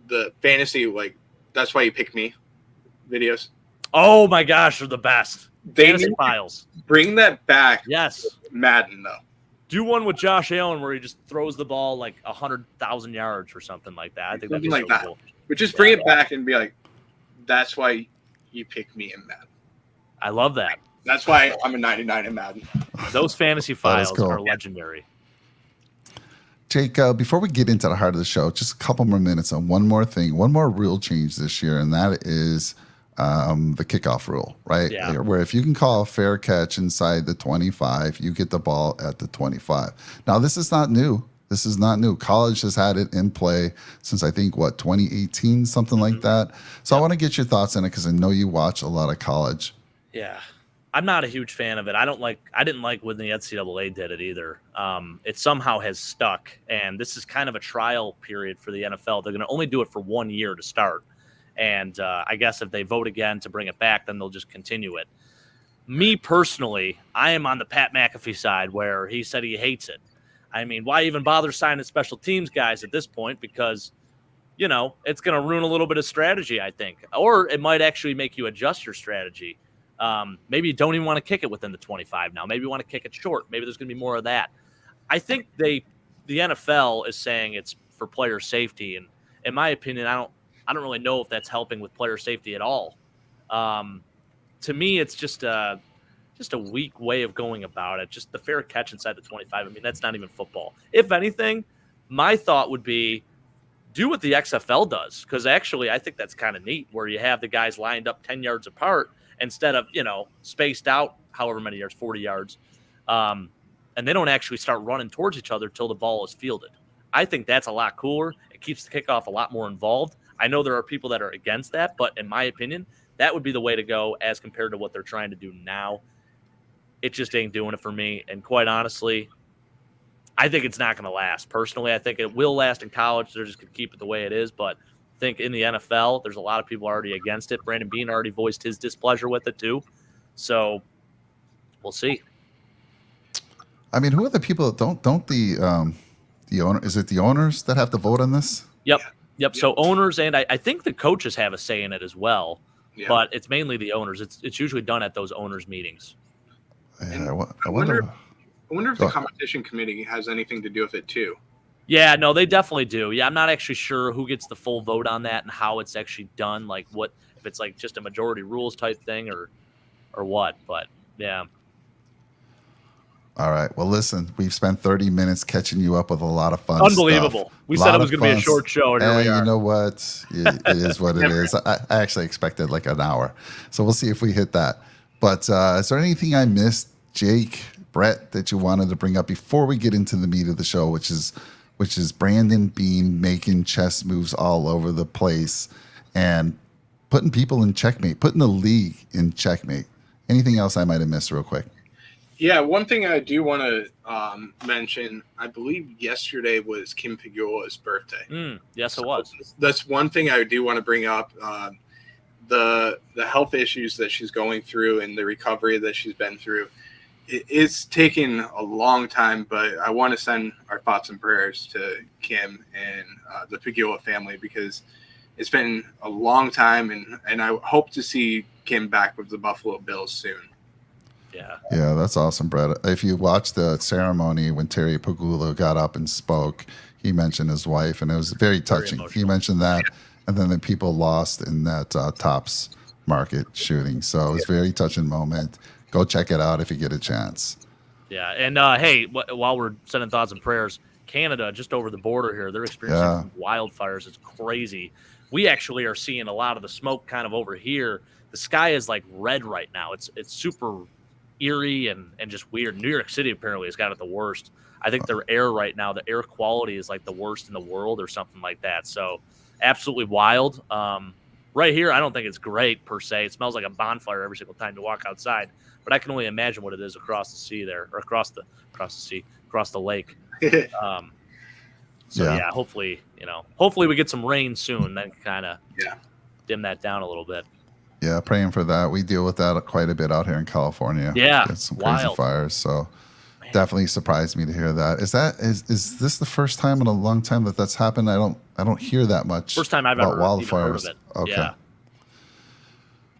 Speaker 4: the fantasy, like that's why you pick me videos.
Speaker 3: Oh my gosh, they're the best. Fantasy files.
Speaker 4: Bring that back.
Speaker 3: Yes.
Speaker 4: Madden though.
Speaker 3: Do one with Josh Allen where he just throws the ball like 100,000 yards or something like that. I think that'd be so cool.
Speaker 4: But just bring it back and be like, that's why you pick me in Madden.
Speaker 3: I love that.
Speaker 4: That's why I'm a 99 in Madden.
Speaker 3: Those fantasy files are legendary.
Speaker 2: Jake, before we get into the heart of the show, just a couple more minutes on one more thing, one more rule change this year, and that is the kickoff rule, right?
Speaker 3: Yeah.
Speaker 2: Where if you can call a fair catch inside the 25, you get the ball at the 25. Now, this is not new. This is not new. College has had it in play since, I think, 2018, something like that. So I want to get your thoughts on it because I know you watch a lot of college.
Speaker 3: Yeah. I'm not a huge fan of it. I didn't like when the NCAA did it either. It somehow has stuck, and this is kind of a trial period for the NFL. They're going to only do it for 1 year to start. And I guess if they vote again to bring it back, then they'll just continue it. Me personally, I am on the Pat McAfee side where he said he hates it. I mean, why even bother signing special teams guys at this point? Because, it's going to ruin a little bit of strategy, I think. Or it might actually make you adjust your strategy. Maybe you don't even want to kick it within the 25 now. Maybe you want to kick it short. Maybe there's going to be more of that. I think the NFL is saying it's for player safety. And in my opinion, I don't really know if that's helping with player safety at all. To me, it's just a weak way of going about it. Just the fair catch inside the 25. I mean, that's not even football. If anything, my thought would be do what the XFL does, because actually I think that's kind of neat where you have the guys lined up 10 yards apart instead of, spaced out however many yards, 40 yards. And they don't actually start running towards each other till the ball is fielded. I think that's a lot cooler. It keeps the kickoff a lot more involved. I know there are people that are against that, but in my opinion, that would be the way to go as compared to what they're trying to do now. It just ain't doing it for me. And quite honestly, I think it's not going to last. Personally, I think it will last in college. They're just going to keep it the way it is. But I think in the NFL, there's a lot of people already against it. Brandon Beane already voiced his displeasure with it too. So we'll see.
Speaker 2: I mean, who are the people that don't the owner? Is it the owners that have to vote on this?
Speaker 3: Yep. So owners and I think the coaches have a say in it as well, but it's mainly the owners. It's usually done at those owners meetings.
Speaker 2: Yeah, I wonder
Speaker 4: if the competition committee has anything to do with it too.
Speaker 3: Yeah, no, they definitely do. Yeah, I'm not actually sure who gets the full vote on that and how it's actually done. Like what if it's like just a majority rules type thing or what? But yeah.
Speaker 2: All right. Well, listen, we've spent 30 minutes catching you up with a lot of fun
Speaker 3: Unbelievable.
Speaker 2: stuff.
Speaker 3: We said it was going to be a short show. And here we are.
Speaker 2: You know what? It is what it is. I actually expected like an hour. So we'll see if we hit that. But is there anything I missed, Jake, Brett, that you wanted to bring up before we get into the meat of the show, which is Brandon Beane making chess moves all over the place and putting people in checkmate, putting the league in checkmate. Anything else I might have missed real quick?
Speaker 4: Yeah, one thing I do want to mention, I believe yesterday was Kim Pegula's birthday.
Speaker 3: Yes, it was.
Speaker 4: That's one thing I do want to bring up. The health issues that she's going through and the recovery that she's been through. It's taken a long time, but I want to send our thoughts and prayers to Kim and the Pegula family because it's been a long time, and I hope to see Kim back with the Buffalo Bills soon.
Speaker 2: Yeah, that's awesome, Brett. If you watched the ceremony when Terry Pegula got up and spoke, he mentioned his wife, and it was very touching. He mentioned that, and then the people lost in that Tops Market shooting. So it was a very touching moment. Go check it out if you get a chance. Yeah,
Speaker 3: and hey, while we're sending thoughts and prayers, Canada, just over the border here, they're experiencing wildfires. It's crazy. We actually are seeing a lot of the smoke kind of over here. The sky is like red right now. It's super eerie and just weird. New York City apparently has got it the worst. I think their air right now, the air quality is like the worst in the world or something like that. So absolutely wild. right here, I don't think it's great per se. It smells like a bonfire every single time you walk outside. But I can only imagine what it is across the sea there, or across the lake. So yeah, hopefully we get some rain soon. Then kind of dim that down a little bit.
Speaker 2: Yeah, praying for that. We deal with that quite a bit out here in California.
Speaker 3: Yeah,
Speaker 2: get some crazy fires. So definitely surprised me to hear that. Is this the first time in a long time that's happened? I don't hear that much.
Speaker 3: First time I've ever even heard of it.
Speaker 2: Okay.
Speaker 3: Yeah.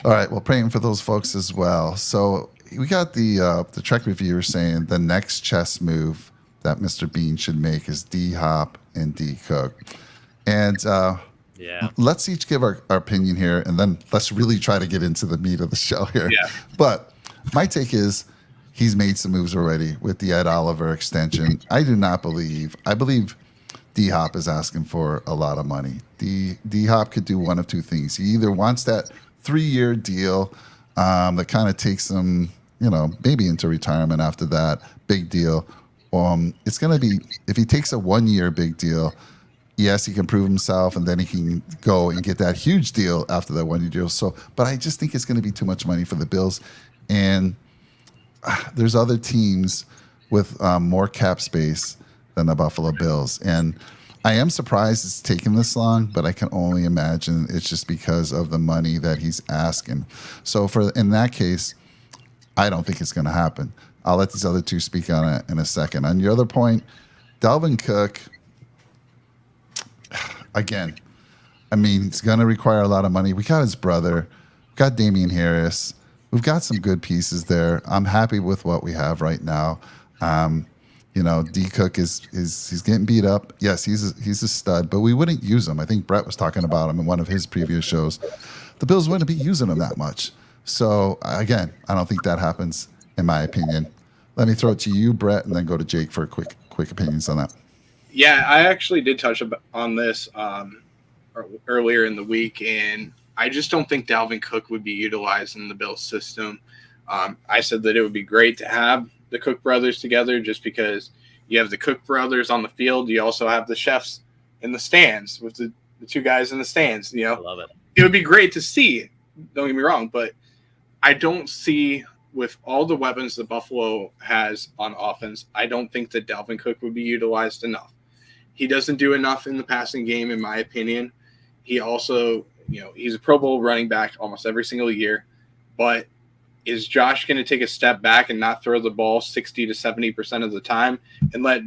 Speaker 2: All right. Well, praying for those folks as well. So we got the Trek reviewer saying the next chess move that Mr. Beane should make is D Hop and D Cook. And let's each give our opinion here, and then let's really try to get into the meat of the show here. Yeah. But my take is he's made some moves already with the Ed Oliver extension. I believe D Hop is asking for a lot of money. D Hop could do one of two things. He either wants that 3-year deal that kind of takes him, maybe into retirement after that big deal. It's going to be, if he takes a 1-year big deal, yes, he can prove himself, and then he can go and get that huge deal after that 1-year deal. So, but I just think it's going to be too much money for the Bills, and there's other teams with more cap space than the Buffalo Bills, and I am surprised it's taken this long, but I can only imagine it's just because of the money that he's asking. So in that case, I don't think it's going to happen. I'll let these other two speak on it in a second. On your other point, Dalvin Cook, again, I mean, it's going to require a lot of money. We got his brother. We've got Damian Harris. We've got some good pieces there. I'm happy with what we have right now. D Cook he's getting beat up. Yes, he's a stud, but we wouldn't use him. I think Brett was talking about him in one of his previous shows. The Bills wouldn't be using him that much. So again, I don't think that happens, in my opinion. Let me throw it to you, Brett, and then go to Jake for quick opinions on that.
Speaker 4: Yeah, I actually did touch on this earlier in the week, and I just don't think Dalvin Cook would be utilized in the Bills system. I said that it would be great to have the Cook brothers together, just because you have the Cook brothers on the field. You also have the chefs in the stands with the two guys in the stands. I
Speaker 3: love it.
Speaker 4: It would be great to see. Don't get me wrong, but I don't see, with all the weapons that Buffalo has on offense, I don't think that Dalvin Cook would be utilized enough. He doesn't do enough in the passing game, in my opinion. He also, he's a Pro Bowl running back almost every single year, but is Josh going to take a step back and not throw the ball 60 to 70% of the time and let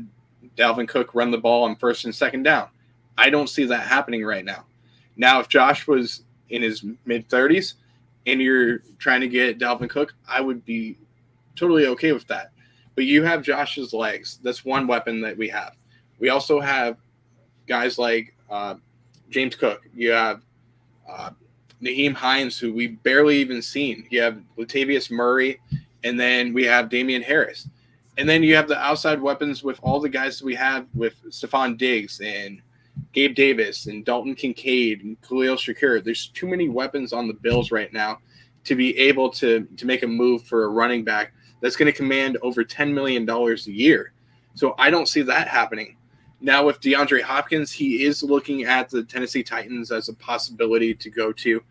Speaker 4: Dalvin Cook run the ball on first and second down? I don't see that happening right now. Now, if Josh was in his mid-30s and you're trying to get Dalvin Cook, I would be totally okay with that. But you have Josh's legs. That's one weapon that we have. We also have guys like James Cook. You have Naheem Hines, who we barely even seen. You have Latavius Murray, and then we have Damian Harris. And then you have the outside weapons with all the guys that we have with Stephon Diggs and Gabe Davis and Dalton Kincaid and Khalil Shakur. There's too many weapons on the Bills right now to be able to make a move for a running back that's going to command over $10 million a year. So I don't see that happening. Now with DeAndre Hopkins, he is looking at the Tennessee Titans as a possibility to go to.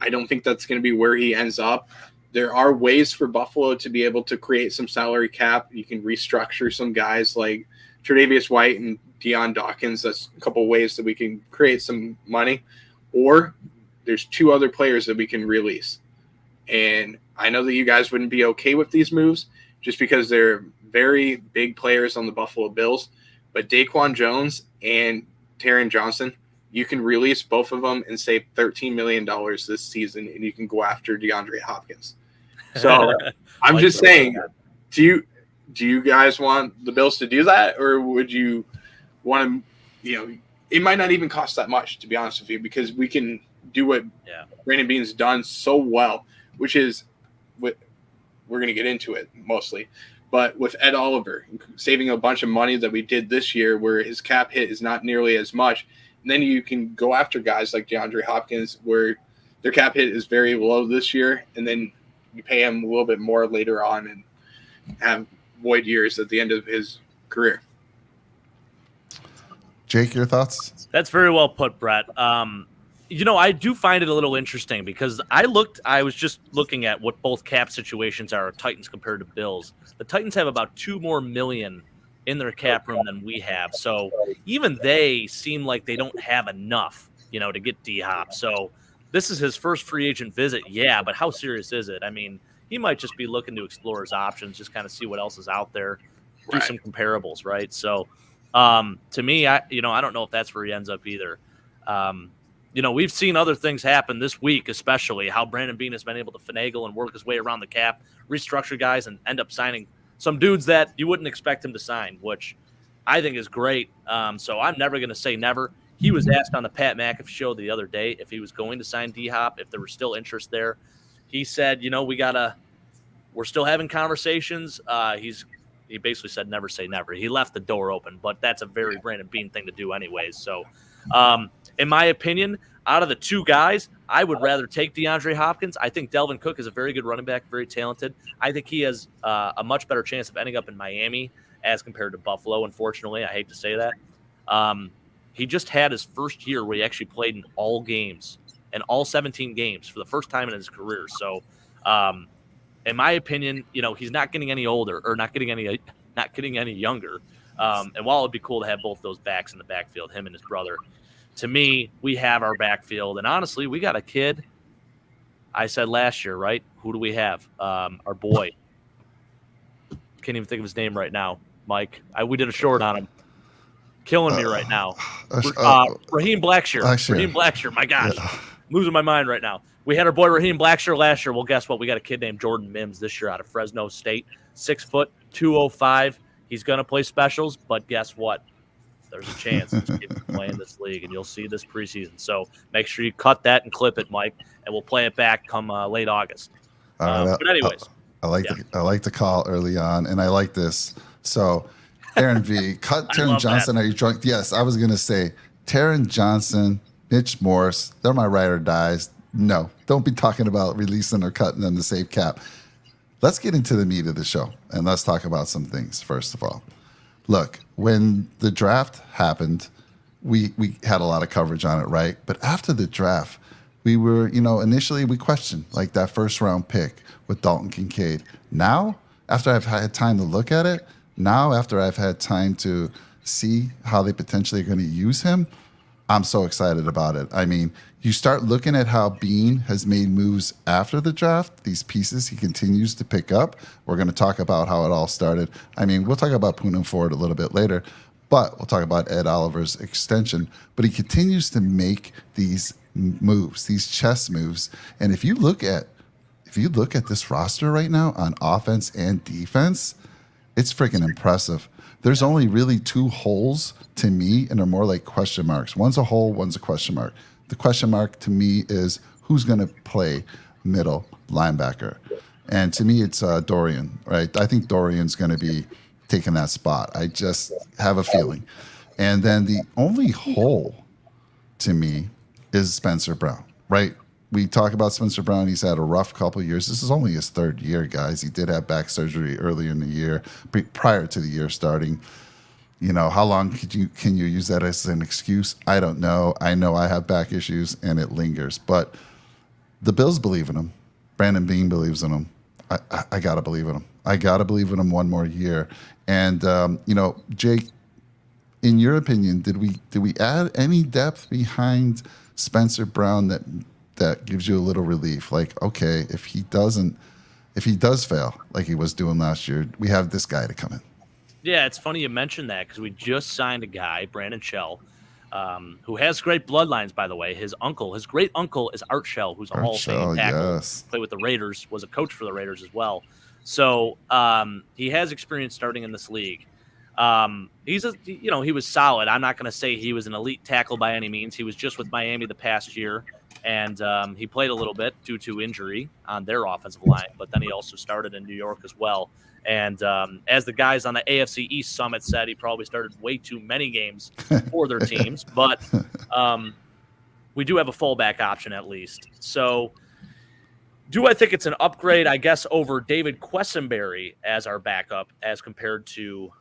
Speaker 4: I don't think that's going to be where he ends up. There are ways for Buffalo to be able to create some salary cap. You can restructure some guys like Tre'Davious White and Deion Dawkins. That's a couple ways that we can create some money. Or there's two other players that we can release. And I know that you guys wouldn't be okay with these moves just because they're very big players on the Buffalo Bills. But Daquan Jones and Taron Johnson, you can release both of them and save $13 million this season, and you can go after DeAndre Hopkins. So I'm just saying, do you guys want the Bills to do that, or would you want to, it might not even cost that much, to be honest with you, because we can do what Brandon Beane's done so well, which is we're going to get into it mostly. But with Ed Oliver, saving a bunch of money that we did this year where his cap hit is not nearly as much, and then you can go after guys like DeAndre Hopkins where their cap hit is very low this year, and then you pay him a little bit more later on and have void years at the end of his career.
Speaker 2: Jake, your thoughts?
Speaker 3: That's very well put, Brett. I do find it a little interesting because I was just looking at what both cap situations are of Titans compared to Bills. The Titans have about $2 more million in their cap room than we have. So even they seem like they don't have enough, to get D-Hop. So this is his first free agent visit. Yeah, but how serious is it? I mean, he might just be looking to explore his options, just kind of see what else is out there, do some comparables, right? So to me, I don't know if that's where he ends up either. We've seen other things happen this week, especially how Brandon Beane has been able to finagle and work his way around the cap, restructure guys, and end up signing some dudes that you wouldn't expect him to sign, which I think is great. So I'm never going to say never. He was asked on the Pat McAfee show the other day if he was going to sign D-Hop, if there was still interest there. He said, we're still having conversations. He basically said never say never. He left the door open, but that's a very Brandon Beane thing to do anyways. So in my opinion, out of the two guys, I would rather take DeAndre Hopkins. I think Delvin Cook is a very good running back, very talented. I think he has a much better chance of ending up in Miami as compared to Buffalo, unfortunately. I hate to say that. He just had his first year where he actually played in all games, and all 17 games for the first time in his career. So in my opinion, he's not getting any older or not getting any younger. And while it'd be cool to have both those backs in the backfield, him and his brother, to me, we have our backfield. And honestly, we got a kid. I said last year, right? Who do we have? Our boy. Can't even think of his name right now. Mike. We did a short on him. Killing me right now. Raheem Blackshear. Raheem Blackshear. My gosh. Yeah. Losing my mind right now. We had our boy Raheem Blackshear last year. Well, guess what? We got a kid named Jordan Mims this year out of Fresno State. 6 foot, 205. He's going to play specials, but guess what? There's a chance he's playing this league, and you'll see this preseason. So make sure you cut that and clip it, Mike, and we'll play it back come late August. But anyways.
Speaker 2: I like the call early on, and I like this. So Aaron V, cut Taron Johnson. Are you drunk? Yes, I was going to say Taron Johnson, Mitch Morse, they're my ride or dies. No, don't be talking about releasing or cutting them to save cap. Let's get into the meat of the show, and let's talk about some things, first of all. Look, when the draft happened, we had a lot of coverage on it, right? But after the draft, we were, initially we questioned, like that first round pick with Dalton Kincaid. Now, after I've had time to look at it, now after I've had time to see how they potentially are going to use him, I'm so excited about it. I mean, you start looking at how Beane has made moves after the draft, these pieces he continues to pick up. We're going to talk about how it all started. I mean, we'll talk about Poona and Ford a little bit later, but we'll talk about Ed Oliver's extension. But he continues to make these moves, these chess moves. And if you look at this roster right now on offense and defense, it's freaking impressive. There's only really two holes to me, and they're more like question marks. One's a hole, one's a question mark. The question mark to me is who's going to play middle linebacker. And to me, it's Dorian, right? I think Dorian's going to be taking that spot. I just have a feeling. And then the only hole to me is Spencer Brown, right? We talk about Spencer Brown. He's had a rough couple of years. This is only his third year, guys. He did have back surgery earlier in the year, prior to the year starting. How long can you use that as an excuse? I don't know. I know I have back issues, and it lingers. But the Bills believe in him. Brandon Beane believes in him. I got to believe in him. I got to believe in him one more year. And, Jake, in your opinion, did we add any depth behind Spencer Brown that gives you a little relief? Like, okay, if he does fail like he was doing last year, we have this guy to come in.
Speaker 3: Yeah, it's funny you mentioned that because we just signed a guy, Brandon Shell, who has great bloodlines, by the way. His great uncle is Art Shell, who's a Hall of Fame tackle. Yes. Played with the Raiders, was a coach for the Raiders as well. So he has experience starting in this league. He was solid. I'm not going to say he was an elite tackle by any means. He was just with Miami the past year. And he played a little bit due to injury on their offensive line, but then he also started in New York as well. And as the guys on the AFC East Summit said, he probably started way too many games for their teams. But we do have a fallback option at least. So do I think it's an upgrade, I guess, over David Quessenberry as our backup as compared to,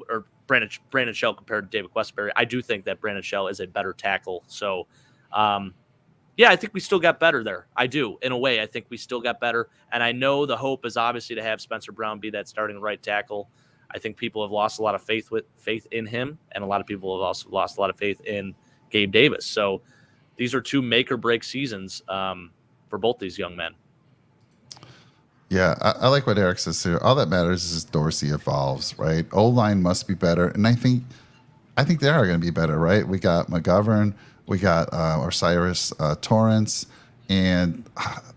Speaker 3: or Brandon Shell compared to David Westbury. I do think that Brandon Shell is a better tackle. So, yeah, I think we still got better there. I do. In a way, I think we still got better. And I know the hope is obviously to have Spencer Brown be that starting right tackle. I think people have lost a lot of faith in him, and a lot of people have also lost a lot of faith in Gabe Davis. So these are 2 make or break seasons for both these young men.
Speaker 2: Yeah, I like what Eric says here. All that matters is Dorsey evolves, right? O-line must be better, and I think they are going to be better, right? We got McGovern, we got Osiris Torrance, and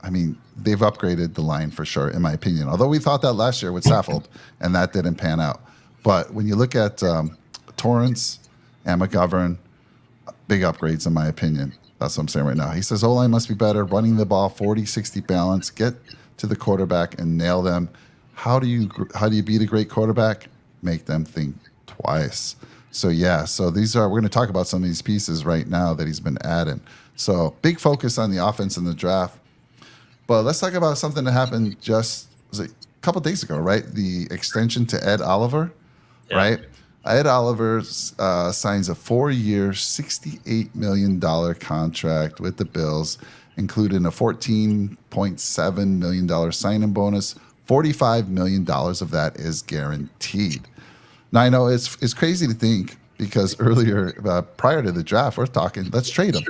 Speaker 2: I mean, they've upgraded the line for sure, in my opinion. Although we thought that last year with Saffold, and that didn't pan out. But when you look at Torrance and McGovern, big upgrades, in my opinion. That's what I'm saying right now. He says O-line must be better, running the ball 40-60 balance, get to the quarterback and nail them. How do you beat a great quarterback? Make them think twice. So yeah, we're going to talk about some of these pieces right now that he's been adding. So big focus on the offense in the draft. But let's talk about something that happened just a couple days ago, right? The extension to Ed Oliver, right? Ed Oliver signs a 4-year, $68 million contract with the Bills, including a $14.7 million sign-in bonus. $45 million of that is guaranteed. Now, I know it's crazy to think, because earlier, prior to the draft, we're talking, let's trade him.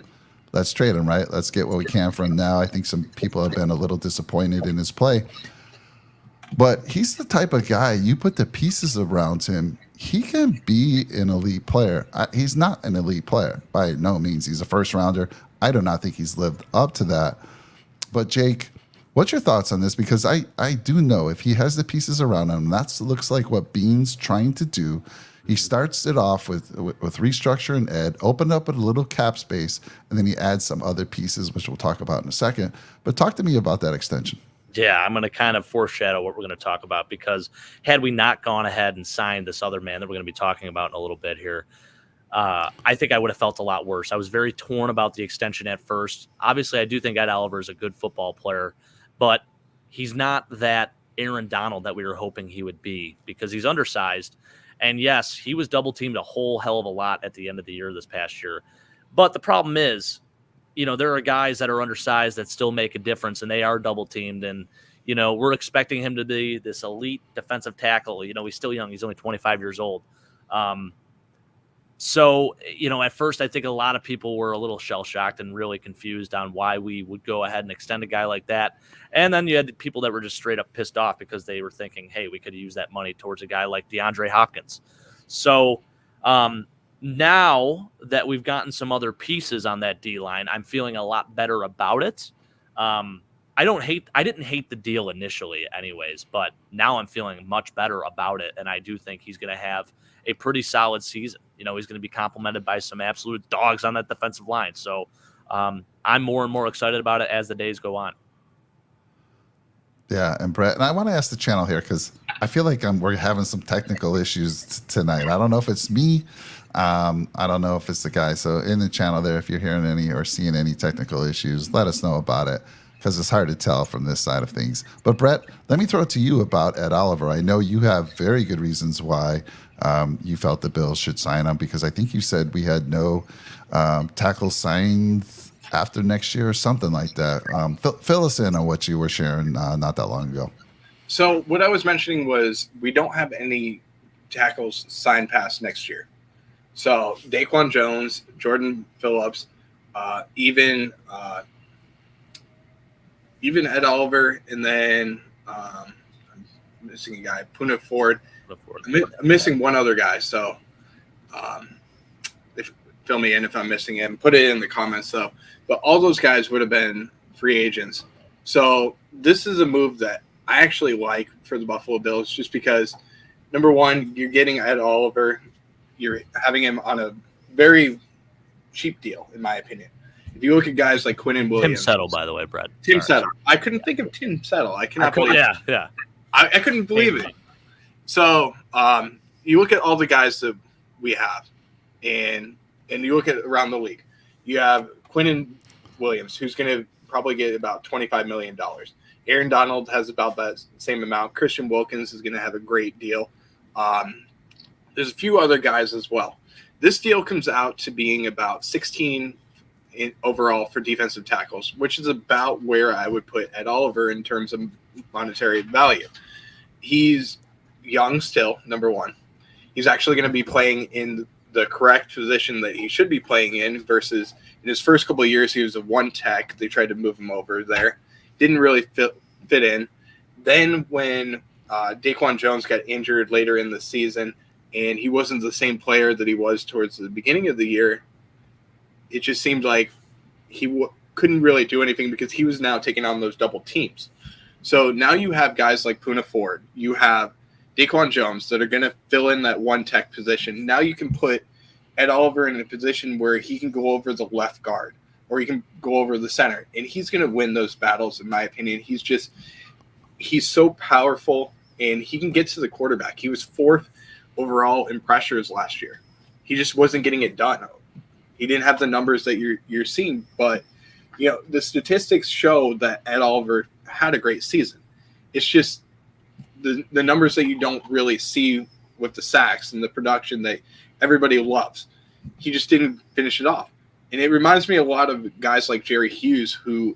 Speaker 2: Let's trade him, right? Let's get what we can from him now. I think some people have been a little disappointed in his play. But he's the type of guy, you put the pieces around him, he can be an elite player. He's not an elite player by no means. He's a first rounder. I do not think he's lived up to that. But Jake, what's your thoughts on this? Because I do know if he has the pieces around him, that looks like what Beane's trying to do. He starts it off with restructure and Ed, open up a little cap space, and then he adds some other pieces, which we'll talk about in a second. But talk to me about that extension.
Speaker 3: Yeah, I'm going to kind of foreshadow what we're going to talk about, because had we not gone ahead and signed this other man that we're going to be talking about in a little bit here, I think I would have felt a lot worse. I was very torn about the extension at first. Obviously, I do think Ed Oliver is a good football player, but he's not that Aaron Donald that we were hoping he would be, because he's undersized. And yes, he was double teamed a whole hell of a lot at the end of the year this past year. But the problem is, there are guys that are undersized that still make a difference, and they are double teamed. And, we're expecting him to be this elite defensive tackle. He's still young. He's only 25 years old. So, at first, I think a lot of people were a little shell-shocked and really confused on why we would go ahead and extend a guy like that. And then you had people that were just straight up pissed off because they were thinking, hey, we could use that money towards a guy like DeAndre Hopkins. So now that we've gotten some other pieces on that D-line, I'm feeling a lot better about it. I didn't hate the deal initially anyways, but now I'm feeling much better about it. And I do think he's going to have a pretty solid season. He's going to be complemented by some absolute dogs on that defensive line. So I'm more and more excited about it as the days go on.
Speaker 2: Yeah, and Brett, and I want to ask the channel here, because I feel like we're having some technical issues tonight. I don't know if it's me. I don't know if it's the guy. So in the channel there, if you're hearing any or seeing any technical issues, let us know about it, because it's hard to tell from this side of things. But Brett, let me throw it to you about Ed Oliver. I know you have very good reasons why you felt the Bills should sign him, because I think you said we had no tackles signed after next year or something like that. Fill us in on what you were sharing not that long ago.
Speaker 4: So what I was mentioning was we don't have any tackles signed past next year. So Daquan Jones, Jordan Phillips, even Ed Oliver, and then I'm missing a guy, Poona Ford. I'm missing one other guy. So fill me in if I'm missing him. Put it in the comments, though. But all those guys would have been free agents. So this is a move that I actually like for the Buffalo Bills, just because, number one, you're getting Ed Oliver. You're having him on a very cheap deal, in my opinion. If you look at guys like Quinnen Williams.
Speaker 3: Tim Settle, by the way, Brad.
Speaker 4: Tim Settle. I couldn't think of Tim Settle. I cannot believe it.
Speaker 3: Yeah.
Speaker 4: I couldn't believe it. So you look at all the guys that we have, and you look at around the league. You have Quinnen Williams, who's going to probably get about $25 million. Aaron Donald has about that same amount. Christian Wilkins is going to have a great deal. There's a few other guys as well. This deal comes out to being about 16 overall for defensive tackles, which is about where I would put Ed Oliver in terms of monetary value. He's young still, number one. He's actually going to be playing in the correct position that he should be playing in versus in his first couple of years, he was a one tech. They tried to move him over there. Didn't really fit in. Then when Daquan Jones got injured later in the season and he wasn't the same player that he was towards the beginning of the year, it just seemed like he couldn't really do anything because he was now taking on those double teams. So now you have guys like Poona Ford. You have Daquan Jones that are going to fill in that one tech position. Now you can put Ed Oliver in a position where he can go over the left guard or he can go over the center, and he's going to win those battles, in my opinion. He's so powerful, and he can get to the quarterback. He was 4th overall in pressures last year. He just wasn't getting it done. He didn't have the numbers that you're seeing, but the statistics show that Ed Oliver had a great season. It's just the numbers that you don't really see with the sacks and the production that everybody loves. He just didn't finish it off. And it reminds me a lot of guys like Jerry Hughes, who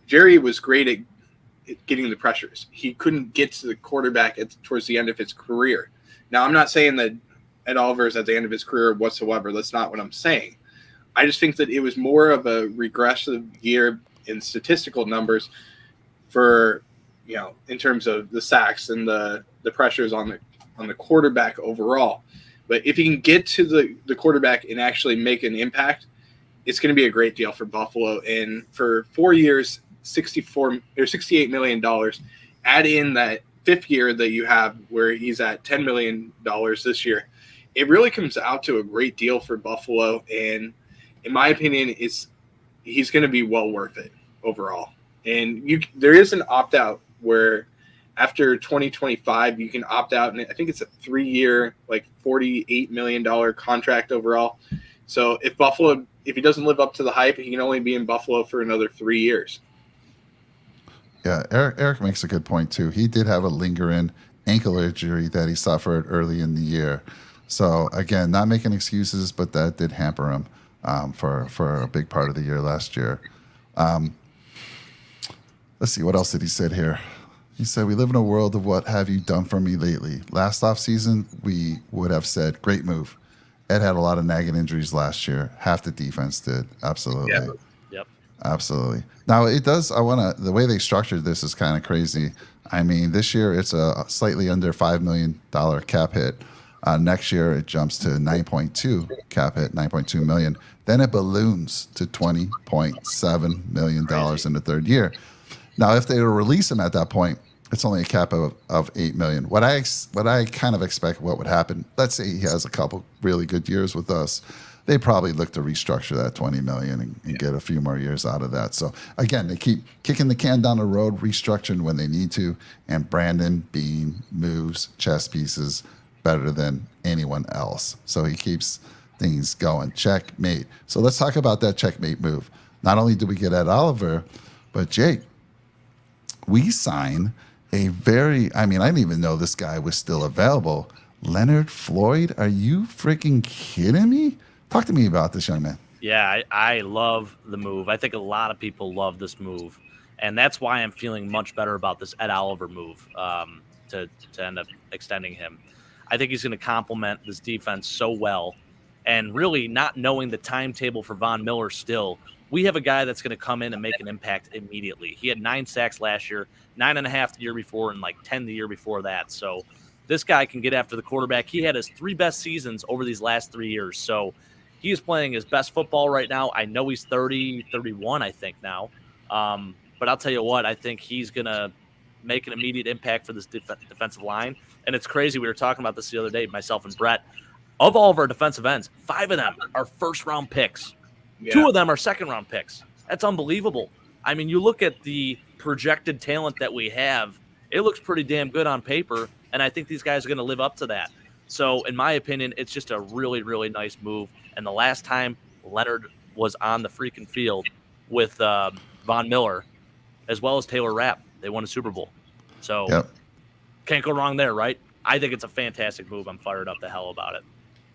Speaker 4: Jerry was great at getting the pressures. He couldn't get to the quarterback towards the end of his career. Now, I'm not saying that Ed Oliver is at the end of his career whatsoever. That's not what I'm saying. I just think that it was more of a regressive year in statistical numbers for, in terms of the sacks and the pressures on the quarterback overall. But if he can get to the quarterback and actually make an impact, it's going to be a great deal for Buffalo. And for 4 years, $68 million, add in that 5th year that you have where he's at $10 million this year. It really comes out to a great deal for Buffalo. And in my opinion, he's going to be well worth it overall. And there is an opt-out where after 2025, you can opt out, and I think it's a 3-year, like $48 million contract overall. So if he doesn't live up to the hype, he can only be in Buffalo for another 3 years.
Speaker 2: Yeah, Eric makes a good point too. He did have a lingering ankle injury that he suffered early in the year. So again, not making excuses, but that did hamper him for a big part of the year last year. Let's see, what else did he say here? He said, "We live in a world of what have you done for me lately. Last offseason, we would have said, great move. Ed had a lot of nagging injuries last year. Half the defense did. Absolutely.
Speaker 3: Yep.
Speaker 2: Absolutely. Now, the way they structured this is kind of crazy. I mean, this year it's a slightly under $5 million cap hit. Next year it jumps to 9.2 cap hit, 9.2 million. Then it balloons to $20.7 million in the 3rd year. Now, if they release him at that point, it's only a cap of $8 million. What I kind of expect what would happen, let's say he has a couple really good years with us, they probably look to restructure that $20 million and get a few more years out of that. So again, they keep kicking the can down the road, restructuring when they need to, and Brandon Beane moves chess pieces better than anyone else. So he keeps things going. Checkmate. So let's talk about that checkmate move. Not only did we get Ed Oliver, but Jake, we sign I didn't even know this guy was still available. Leonard Floyd, are you freaking kidding me? Talk to me about this young man.
Speaker 3: Yeah, I love the move. I think a lot of people love this move, and that's why I'm feeling much better about this Ed Oliver move to end up extending him. I think he's going to complement this defense so well, and really not knowing the timetable for Von Miller still, we have a guy that's going to come in and make an impact immediately. He had 9 sacks last year, 9.5 the year before, and like 10 the year before that. So this guy can get after the quarterback. He had his 3 best seasons over these last 3 years. So he is playing his best football right now. I know he's 30, 31, I think now. But I'll tell you what, I think he's going to make an immediate impact for this defensive line. And it's crazy. We were talking about this the other day, myself and Brett. Of all of our defensive ends, 5 of them are first-round picks. Yeah. 2 of them are second-round picks. That's unbelievable. I mean, you look at the projected talent that we have, it looks pretty damn good on paper, and I think these guys are going to live up to that. So, in my opinion, it's just a really, really nice move. And the last time Leonard was on the freaking field with Von Miller, as well as Taylor Rapp, they won a Super Bowl. So, Can't go wrong there, right? I think it's a fantastic move. I'm fired up the hell about it.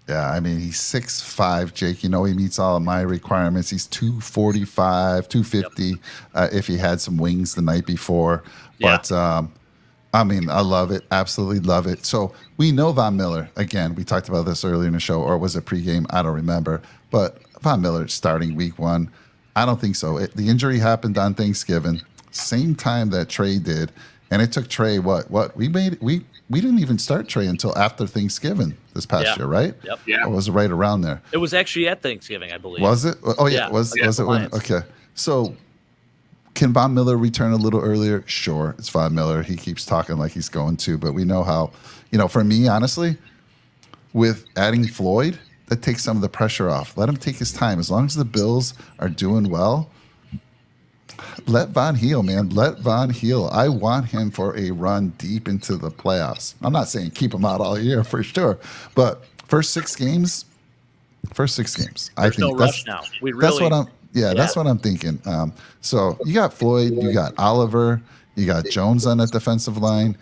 Speaker 2: Yeah, I mean, he's 6'5", Jake. You know, he meets all of my requirements. He's 245, 250 if he had some wings the night before. But, I mean, I love it. Absolutely love it. So we know Von Miller. Again, we talked about this earlier in the show, or was it pregame? I don't remember. But Von Miller starting week 1, I don't think so. The injury happened on Thanksgiving, same time that Trey did. And it took Trey, what? We didn't even start Trey until after Thanksgiving this past year, right?
Speaker 3: Yep.
Speaker 4: Yeah.
Speaker 2: Or was it right around there?
Speaker 3: It was actually at Thanksgiving, I believe.
Speaker 2: Was it? Oh, yeah. Was it when? Okay. So can Von Miller return a little earlier? Sure. It's Von Miller. He keeps talking like he's going to, but we know how, for me, honestly, with adding Floyd, that takes some of the pressure off. Let him take his time. As long as the Bills are doing well, let Von heal, man. Let Von heal. I want him for a run deep into the playoffs. I'm not saying keep him out all year for sure, but first six games. I think
Speaker 3: no rush now.
Speaker 2: That's what I'm. Yeah, that's what I'm thinking. So you got Floyd, you got Oliver, you got Jones on that defensive line.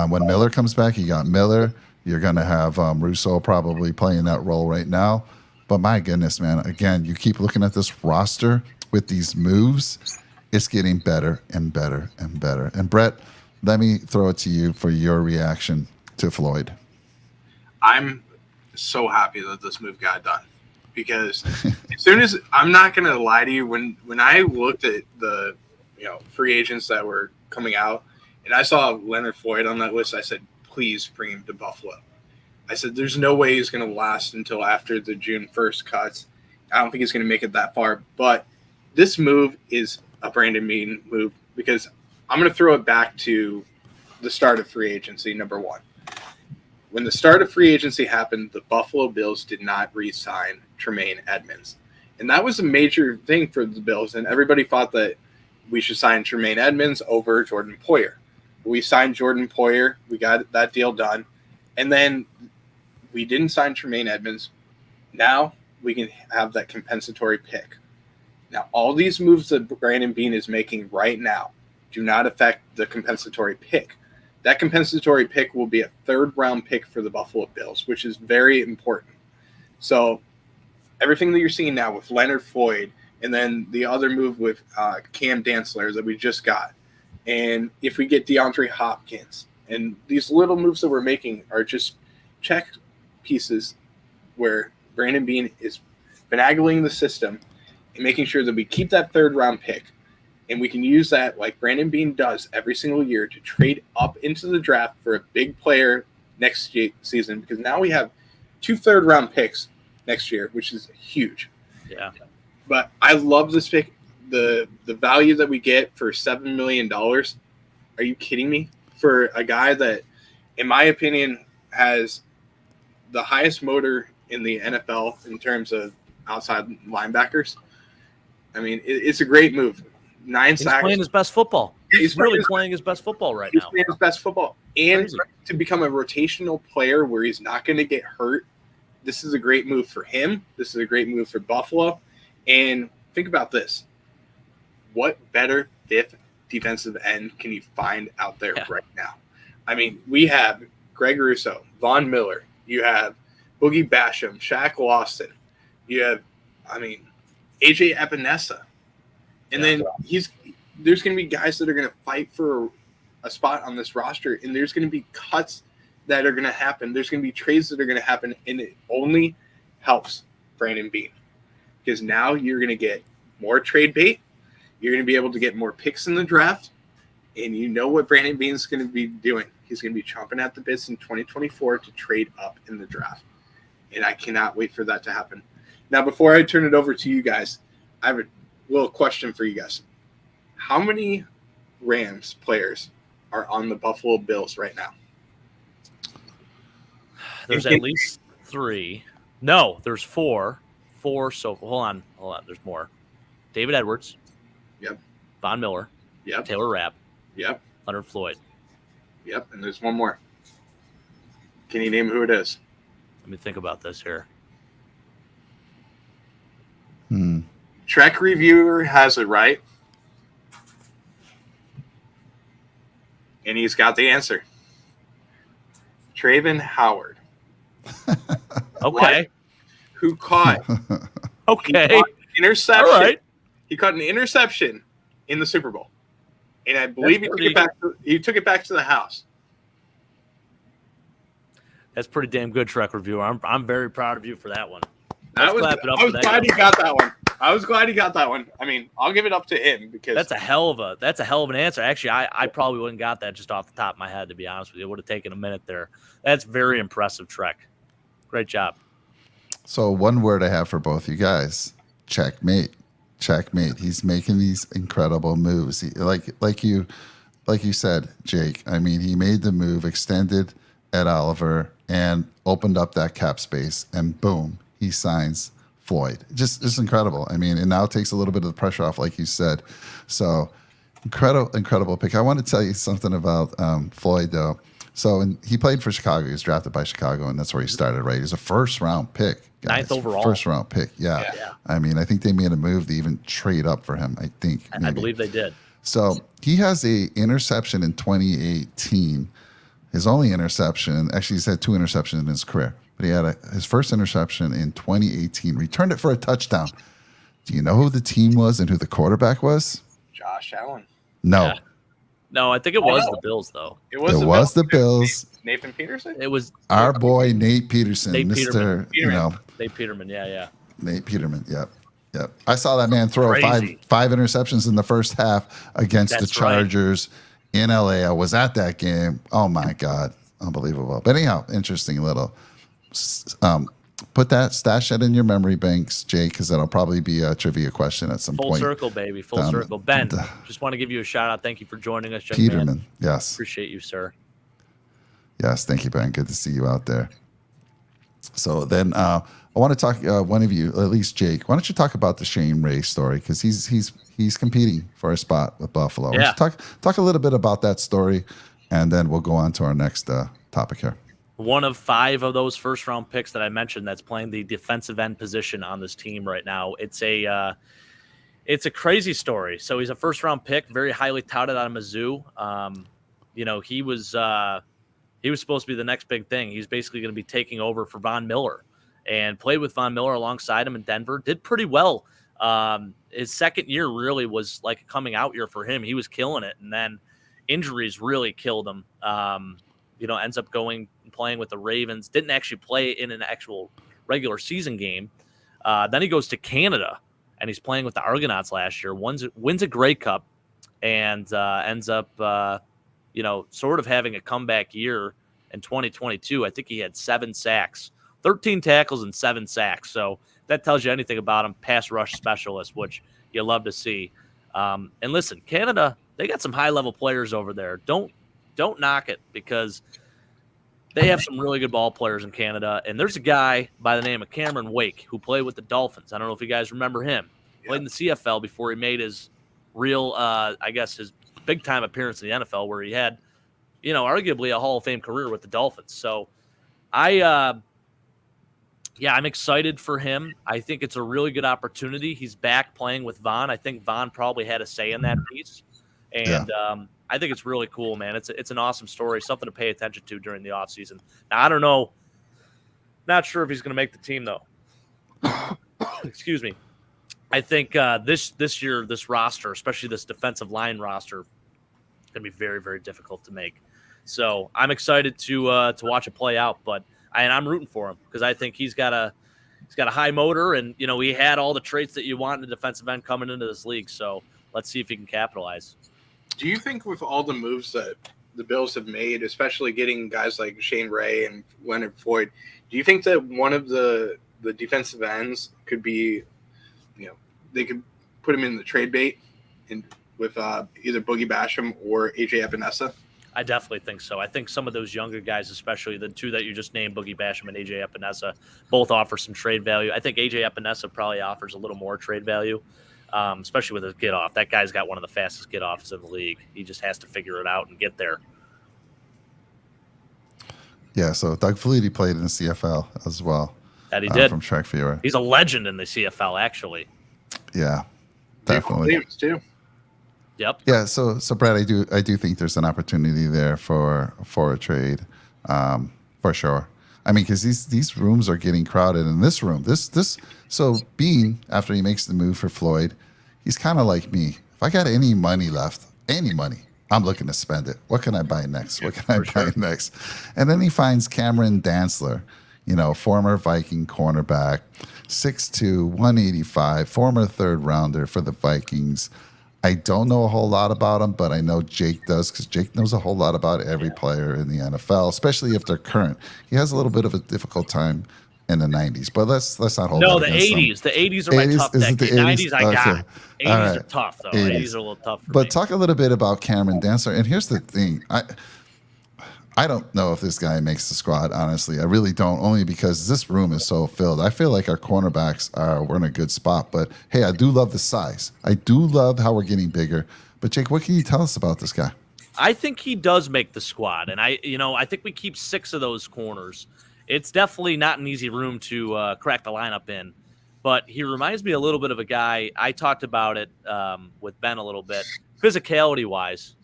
Speaker 2: When Miller comes back, you got Miller. You're going to have Russo probably playing that role right now. But my goodness, man, again, you keep looking at this roster with these moves. It's getting better and better and better. And Brett, let me throw it to you for your reaction to Floyd.
Speaker 4: I'm so happy that this move got done because as soon as I'm not going to lie to you, when I looked at the free agents that were coming out and I saw Leonard Floyd on that list, I said, please bring him to Buffalo. I said, there's no way he's going to last until after the June 1st cuts. I don't think he's going to make it that far, but this move is a Brandon Beane move because I'm going to throw it back to the start of free agency, number one. When the start of free agency happened, the Buffalo Bills did not re-sign Tremaine Edmunds. And that was a major thing for the Bills, and everybody thought that we should sign Tremaine Edmunds over Jordan Poyer. We signed Jordan Poyer. We got that deal done. And then we didn't sign Tremaine Edmunds. Now we can have that compensatory pick. Now, all these moves that Brandon Beane is making right now do not affect the compensatory pick. That compensatory pick will be a third-round pick for the Buffalo Bills, which is very important. So everything that you're seeing now with Leonard Floyd and then the other move with Cam Dantzler that we just got, and if we get DeAndre Hopkins, and these little moves that we're making are just check pieces where Brandon Beane is finagling the system and making sure that we keep that third-round pick, and we can use that like Brandon Beane does every single year to trade up into the draft for a big player next season, because now we have 2 third-round picks next year, which is huge.
Speaker 3: Yeah.
Speaker 4: But I love this pick. The value that we get for $7 million, are you kidding me? For a guy that, in my opinion, has the highest motor in the NFL in terms of outside linebackers. I mean, it's a great move. 9 sacks.
Speaker 3: He's playing his best football.
Speaker 4: He's
Speaker 3: really playing his best football right now.
Speaker 4: He's playing his best football. And
Speaker 3: Crazy.
Speaker 4: to become a rotational player where he's not going to get hurt, this is a great move for him. This is a great move for Buffalo. And think about this. What better fifth defensive end can you find out there right now? I mean, we have Greg Russo, Von Miller. You have Boogie Basham, Shaq Lawson. You have, AJ Epinesa. And then there's going to be guys that are going to fight for a spot on this roster, and there's going to be cuts that are going to happen. There's going to be trades that are going to happen, and it only helps Brandon Beane because now you're going to get more trade bait. You're going to be able to get more picks in the draft, and you know what Brandon Beane's going to be doing. He's going to be chomping at the bits in 2024 to trade up in the draft, and I cannot wait for that to happen. Now, before I turn it over to you guys, I have a little question for you guys. How many Rams players are on the Buffalo Bills right now?
Speaker 3: There's at least 3. No, there's 4. 4. So hold on. There's more. David Edwards.
Speaker 4: Yep.
Speaker 3: Von Miller.
Speaker 4: Yep.
Speaker 3: Taylor Rapp.
Speaker 4: Yep.
Speaker 3: Leonard Floyd.
Speaker 4: Yep. And there's one more. Can you name who it is?
Speaker 3: Let me think about this here.
Speaker 4: Trek Reviewer has it right. And he's got the answer. Traven Howard.
Speaker 3: Okay.
Speaker 4: Who caught
Speaker 3: Okay.
Speaker 4: interception.
Speaker 3: All right.
Speaker 4: He caught an interception in the Super Bowl. And I believe he took it back to the house.
Speaker 3: That's pretty damn good, Trek Reviewer. I'm very proud of you for that one.
Speaker 4: I was glad he got that one. I was glad he got that one. I mean, I'll give it up to him because
Speaker 3: that's a hell of an answer. Actually, I probably wouldn't got that just off the top of my head, to be honest with you. It would have taken a minute there. That's very impressive, Trek. Great job.
Speaker 2: So one word I have for both you guys: checkmate. Checkmate. He's making these incredible moves. Like you said, Jake. I mean, he made the move, extended Ed Oliver, and opened up that cap space, and boom, he signs Floyd. Just incredible. I mean, it now takes a little bit of the pressure off, like you said. So incredible pick. I want to tell you something about Floyd, though. So he played for Chicago. He was drafted by Chicago, and that's where he started, right? He was a first-round pick. Guys.
Speaker 3: 9th overall.
Speaker 2: First-round pick, yeah. I mean, I think they made a move to even trade up for him, I think. Maybe.
Speaker 3: I believe they did.
Speaker 2: So he has a interception in 2018. His only interception, actually he's had 2 interceptions in his career, but he had his first interception in 2018, returned it for a touchdown. Do you know who the team was and who the quarterback was?
Speaker 4: Josh Allen.
Speaker 2: No.
Speaker 3: Yeah. No, I think it was the Bills, though.
Speaker 4: It was
Speaker 2: the Bills.
Speaker 4: Nathan Peterson?
Speaker 3: It was
Speaker 2: our boy Nate Peterson.
Speaker 3: Nate
Speaker 2: Mr.
Speaker 3: Peterman. Nate Peterman, yeah.
Speaker 2: Nate Peterman, yep. I saw that man throw five interceptions in the first half against the Chargers in LA. I was at that game. Oh my God. Unbelievable. But anyhow, interesting little stash that in your memory banks, Jake, because that'll probably be a trivia question at some point.
Speaker 3: Full circle, baby. Full circle. Ben, just want to give you a shout out. Thank you for joining us, young
Speaker 2: Peterman.
Speaker 3: Man.
Speaker 2: Yes.
Speaker 3: Appreciate you, sir.
Speaker 2: Yes, thank you, Ben. Good to see you out there. So then I want to talk, one of you, at least Jake, why don't you talk about the Shane Ray story? Because he's competing for a spot with Buffalo. Why don't you talk a little bit about that story, and then we'll go on to our next topic here.
Speaker 3: One of 5 of those first-round picks that I mentioned that's playing the defensive end position on this team right now. It's a crazy story. So he's a first-round pick, very highly touted out of Mizzou. He was supposed to be the next big thing. He's basically going to be taking over for Von Miller, and played with Von Miller alongside him in Denver. Did pretty well. His second year really was like a coming out year for him. He was killing it, and then injuries really killed him. Ends up going and playing with the Ravens. Didn't actually play in an actual regular season game. Then he goes to Canada, and he's playing with the Argonauts last year. Wins a Grey Cup, and ends up sort of having a comeback year in 2022. I think he had 7 sacks, 13 tackles, and 7 sacks. So that tells you anything about him. Pass rush specialist, which you love to see. And listen, Canada, they got some high-level players over there. Don't knock it, because they have some really good ball players in Canada. And there's a guy by the name of Cameron Wake who played with the Dolphins. I don't know if you guys remember him. Played in the CFL before he made his real, his big-time appearance in the NFL, where he had, arguably a Hall of Fame career with the Dolphins. So I'm excited for him. I think it's a really good opportunity. He's back playing with Von. I think Von probably had a say in that piece. And I think it's really cool, man. It's an awesome story, something to pay attention to during the offseason. Now, I don't know. Not sure if he's going to make the team, though. Excuse me. I think this year, this roster, especially this defensive line roster, is going to be very, very difficult to make. So I'm excited to watch it play out. But I'm rooting for him, because I think he's got a high motor, and he had all the traits that you want in a defensive end coming into this league. So let's see if he can capitalize.
Speaker 4: Do you think with all the moves that the Bills have made, especially getting guys like Shane Ray and Leonard Floyd, do you think that one of the defensive ends could be, they could put him in the trade bait with either Boogie Basham or AJ Epinesa?
Speaker 3: I definitely think so. I think some of those younger guys, especially the 2 that you just named, Boogie Basham and AJ Epinesa, both offer some trade value. I think AJ Epinesa probably offers a little more trade value. Especially with his get off. That guy's got one of the fastest get offs in the league. He just has to figure it out and get there. Yeah,
Speaker 2: so Doug Flutie played in the CFL as well.
Speaker 3: That he did.
Speaker 2: From Track Viewer.
Speaker 3: He's a legend in the CFL, actually.
Speaker 2: Yeah, definitely.
Speaker 4: Williams too.
Speaker 3: Yep.
Speaker 2: Yeah, so Brad, I do think there's an opportunity there for a trade. For sure. I mean, because these rooms are getting crowded. In this room, so Beane, after he makes the move for Floyd, he's kind of like me. If I got any money left, I'm looking to spend it. What can I buy next? What can I buy next? And then he finds Cameron Dantzler, former Viking cornerback, 6'2", 185, former third rounder for the Vikings. I don't know a whole lot about him, but I know Jake does, because Jake knows a whole lot about every player in the NFL, especially if they're current. He has a little bit of a difficult time in the 90s, but let's not hold
Speaker 3: No,
Speaker 2: that
Speaker 3: the
Speaker 2: against
Speaker 3: 80s. The 80s are my
Speaker 2: 80s?
Speaker 3: tough
Speaker 2: Is it
Speaker 3: decade.
Speaker 2: the
Speaker 3: 90s I got.
Speaker 2: Okay.
Speaker 3: 80s
Speaker 2: All
Speaker 3: are
Speaker 2: right.
Speaker 3: tough, though.
Speaker 2: 80s.
Speaker 3: 80s are a little tough for me.
Speaker 2: But talk a little bit about Cameron Dantzler. And here's the thing. I don't know if this guy makes the squad, honestly. I really don't, only because this room is so filled. I feel like our cornerbacks we're in a good spot. But, hey, I do love the size. I do love how we're getting bigger. But, Jake, what can you tell us about this guy?
Speaker 3: I think he does make the squad. And, I think we keep 6 of those corners. It's definitely not an easy room to crack the lineup in. But he reminds me a little bit of a guy. I talked about it with Ben a little bit. Physicality-wise,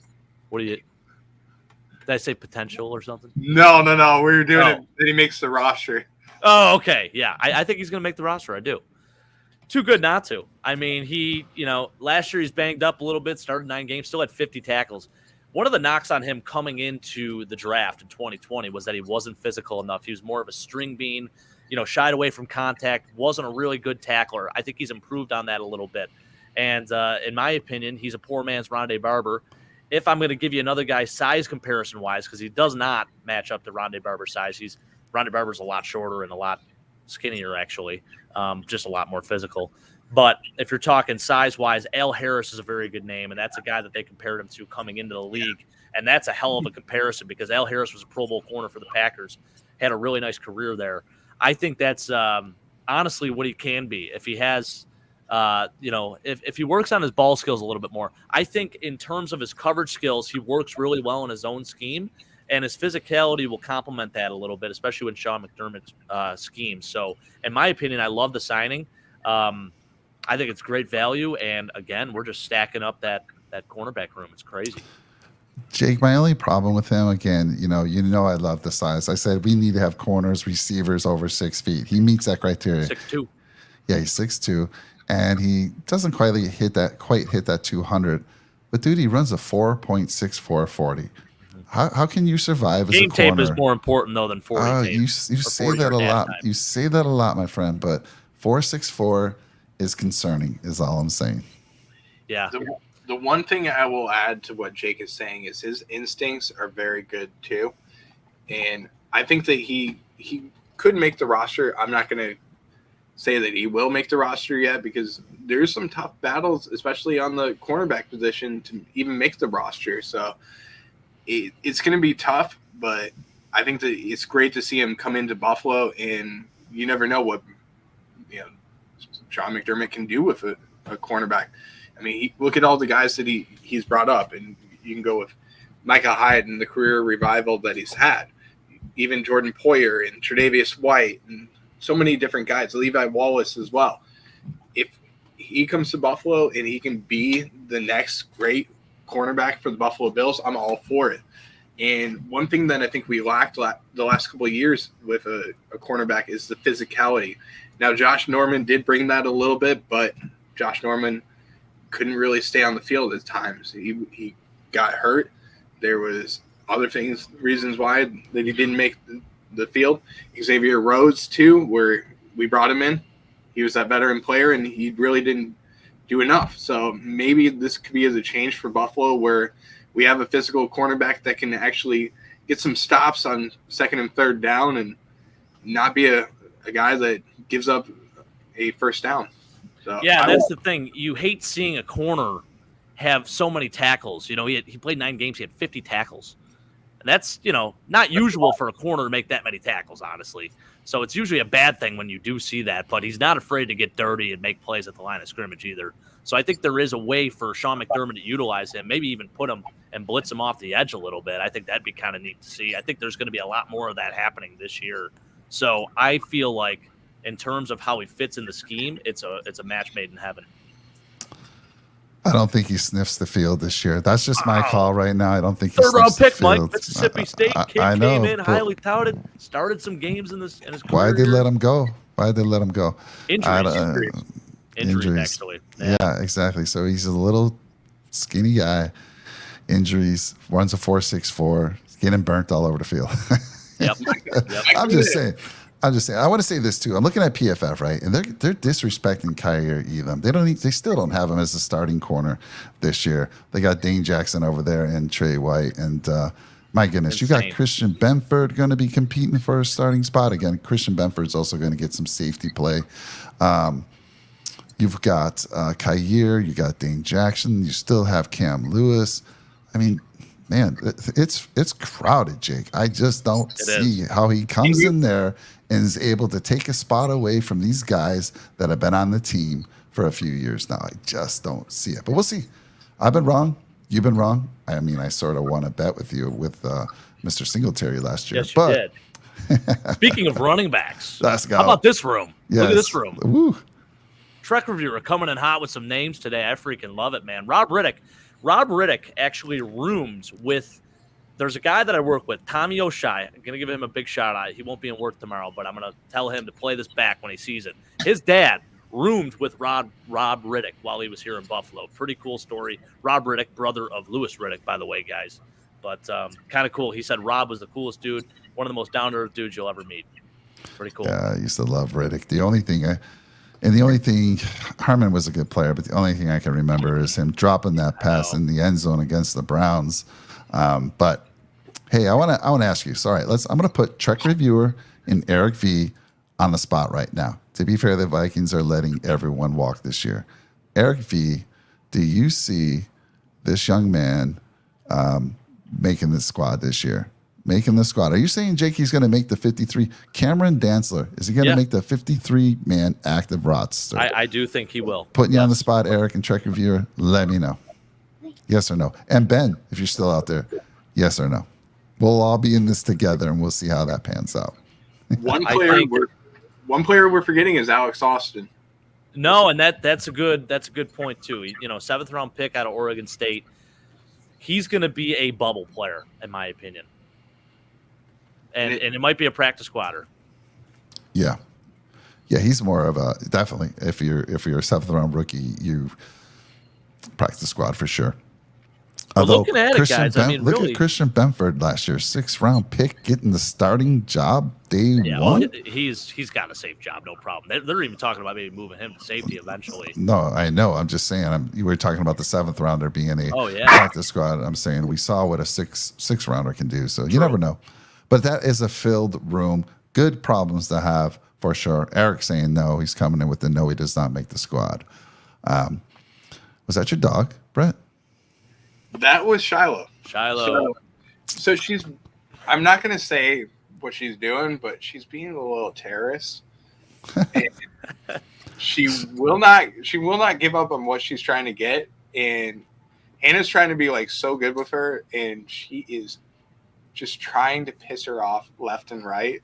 Speaker 3: did I say potential or something?
Speaker 4: No. We were doing it that he makes the roster.
Speaker 3: Oh, okay. Yeah, I think he's going to make the roster. I do. Too good not to. I mean, last year he's banged up a little bit, started 9 games, still had 50 tackles. One of the knocks on him coming into the draft in 2020 was that he wasn't physical enough. He was more of a string bean, shied away from contact, wasn't a really good tackler. I think he's improved on that a little bit. And in my opinion, he's a poor man's Rondé Barber. If I'm going to give you another guy size comparison-wise, because he does not match up to Rondé Barber's size. Rondé Barber's a lot shorter and a lot skinnier, actually, just a lot more physical. But if you're talking size-wise, Al Harris is a very good name, and that's a guy that they compared him to coming into the league. And that's a hell of a comparison because Al Harris was a Pro Bowl corner for the Packers, had a really nice career there. I think that's honestly what he can be if he has – if he works on his ball skills a little bit more. I think in terms of his coverage skills, he works really well in his own scheme, and his physicality will complement that a little bit, especially with Sean McDermott's scheme. So, in my opinion, I love the signing. I think it's great value, and again, we're just stacking up that cornerback room. It's crazy.
Speaker 2: Jake, my only problem with him, again, I love the size. I said we need to have corners, receivers over 6 feet. He meets that criteria.
Speaker 3: 6'2".
Speaker 2: Yeah, he's 6'2". And he doesn't quite hit that 200. But, dude, he runs a 4.64 40. How can you survive as a corner?
Speaker 3: Game tape is more important, though, than 40 tape.
Speaker 2: You say that a lot. You say that a lot, my friend. But 4.64 is concerning, is all I'm saying.
Speaker 3: Yeah.
Speaker 4: The one thing I will add to what Jake is saying is his instincts are very good, too. And I think that he could make the roster. I'm not going to say that he will make the roster yet because there's some tough battles, especially on the cornerback position, to even make the roster. So it's going to be tough, but I think that it's great to see him come into Buffalo, and you never know what Sean McDermott can do with a cornerback. I mean, look at all the guys that he's brought up, and you can go with Micah Hyde and the career revival that he's had, even Jordan Poyer and Tre'Davious White and so many different guys, Levi Wallace as well. If he comes to Buffalo and he can be the next great cornerback for the Buffalo Bills, I'm all for it. And one thing that I think we lacked the last couple of years with a cornerback is the physicality. Now, Josh Norman did bring that a little bit, but Josh Norman couldn't really stay on the field at times. He got hurt. There was other reasons why that he didn't make the field. Xavier Rhodes too, where we brought him in. He was that veteran player, and he really didn't do enough. So maybe this could be as a change for Buffalo, where we have a physical cornerback that can actually get some stops on 2nd and 3rd down, and not be a guy that gives up a first down. So
Speaker 3: yeah, that's the thing. You hate seeing a corner have so many tackles. He played 9 games. He had 50 tackles. And that's, not usual for a corner to make that many tackles, honestly. So it's usually a bad thing when you do see that, but he's not afraid to get dirty and make plays at the line of scrimmage either. So I think there is a way for Sean McDermott to utilize him, maybe even put him and blitz him off the edge a little bit. I think that'd be kind of neat to see. I think there's going to be a lot more of that happening this year. So I feel like in terms of how he fits in the scheme, it's a match made in heaven.
Speaker 2: I don't think he sniffs the field this year. That's just my call right now. I don't think he
Speaker 3: Third round
Speaker 2: sniffs
Speaker 3: pick,
Speaker 2: the
Speaker 3: Mike.
Speaker 2: field.
Speaker 3: Mississippi State kid
Speaker 2: I know,
Speaker 3: came in
Speaker 2: but
Speaker 3: highly touted, started some games in his career.
Speaker 2: why did they let him go? Why did they let him go?
Speaker 3: Injuries, actually.
Speaker 2: Yeah, exactly. So he's a little skinny guy. Injuries. Runs a 4.64. Getting burnt all over the field.
Speaker 3: Yep.
Speaker 2: I'm just saying. I want to say this too. I'm looking at PFF, right, and they're disrespecting Kyer Elam. They still don't have him as a starting corner this year. They got Dane Jackson over there and Trey White, and my goodness, you got Christian Benford going to be competing for a starting spot again. Christian Benford's also going to get some safety play. You've got Kyer, you got Dane Jackson, you still have Cam Lewis. I mean, man, it's crowded, Jake. I just don't see how he comes in there and is able to take a spot away from these guys that have been on the team for a few years now. I just don't see it. But we'll see. I've been wrong. You've been wrong. I mean, I sort of won a bet with you with Mr. Singletary last year.
Speaker 3: Yes, you did. Speaking of running backs,
Speaker 2: let's go.
Speaker 3: How about this room?
Speaker 2: Yes.
Speaker 3: Look at this room.
Speaker 2: Woo.
Speaker 3: Trek Reviewer coming in hot with some names today. I freaking love it, man. Rob Riddick actually rooms with, there's a guy that I work with, Tommy O'Shea. I'm going to give him a big shout out. He won't be in work tomorrow, but I'm going to tell him to play this back when he sees it. His dad roomed with Rob Riddick while he was here in Buffalo. Pretty cool story. Rob Riddick, brother of Louis Riddick, by the way, guys. But kind of cool. He said Rob was the coolest dude, one of the most down-to-earth dudes you'll ever meet. Pretty cool.
Speaker 2: Yeah, I used to love Riddick. The only thing Harmon was a good player, but the only thing I can remember is him dropping that pass in the end zone against the Browns. But hey, I want to ask you. Sorry, I'm going to put Trek Reviewer and Eric V on the spot right now. To be fair, the Vikings are letting everyone walk this year. Eric V, do you see this young man making the squad this year? Making the squad. Are you saying, Jake, he's going to make the 53? Cameron Dantzler, is he going to make the 53-man active roster?
Speaker 3: I do think he will.
Speaker 2: Putting you on the spot, Eric and Trek Reviewer, let me know. Yes or no? And Ben, if you're still out there, yes or no? We'll all be in this together, and we'll see how that pans out.
Speaker 4: One player we're forgetting is Alex Austin.
Speaker 3: No, and that's a good point too. You know, 7th round pick out of Oregon State. He's going to be a bubble player, in my opinion. And it might be a practice squatter.
Speaker 2: Yeah, he's more of a definitely. If you're a 7th round rookie, you practice squad for sure. Although
Speaker 3: looking at it, guys,
Speaker 2: look at Christian Benford last year, 6th round pick, getting the starting job day one.
Speaker 3: Well, he's got a safe job, no problem. They're even talking about maybe moving him to safety eventually.
Speaker 2: No, I know. I'm just saying. You were talking about the 7th rounder being a practice squad. I'm saying we saw what a six rounder can do. So you never know. But that is a filled room. Good problems to have for sure. Eric saying no. He's coming in with the no. He does not make the squad. Was that your dog, Brett?
Speaker 4: That was Shiloh. So she's. I'm not going to say what she's doing, but she's being a little terrorist. And she will not give up on what she's trying to get. And Hannah's trying to be like so good with her, and she is just trying to piss her off left and right.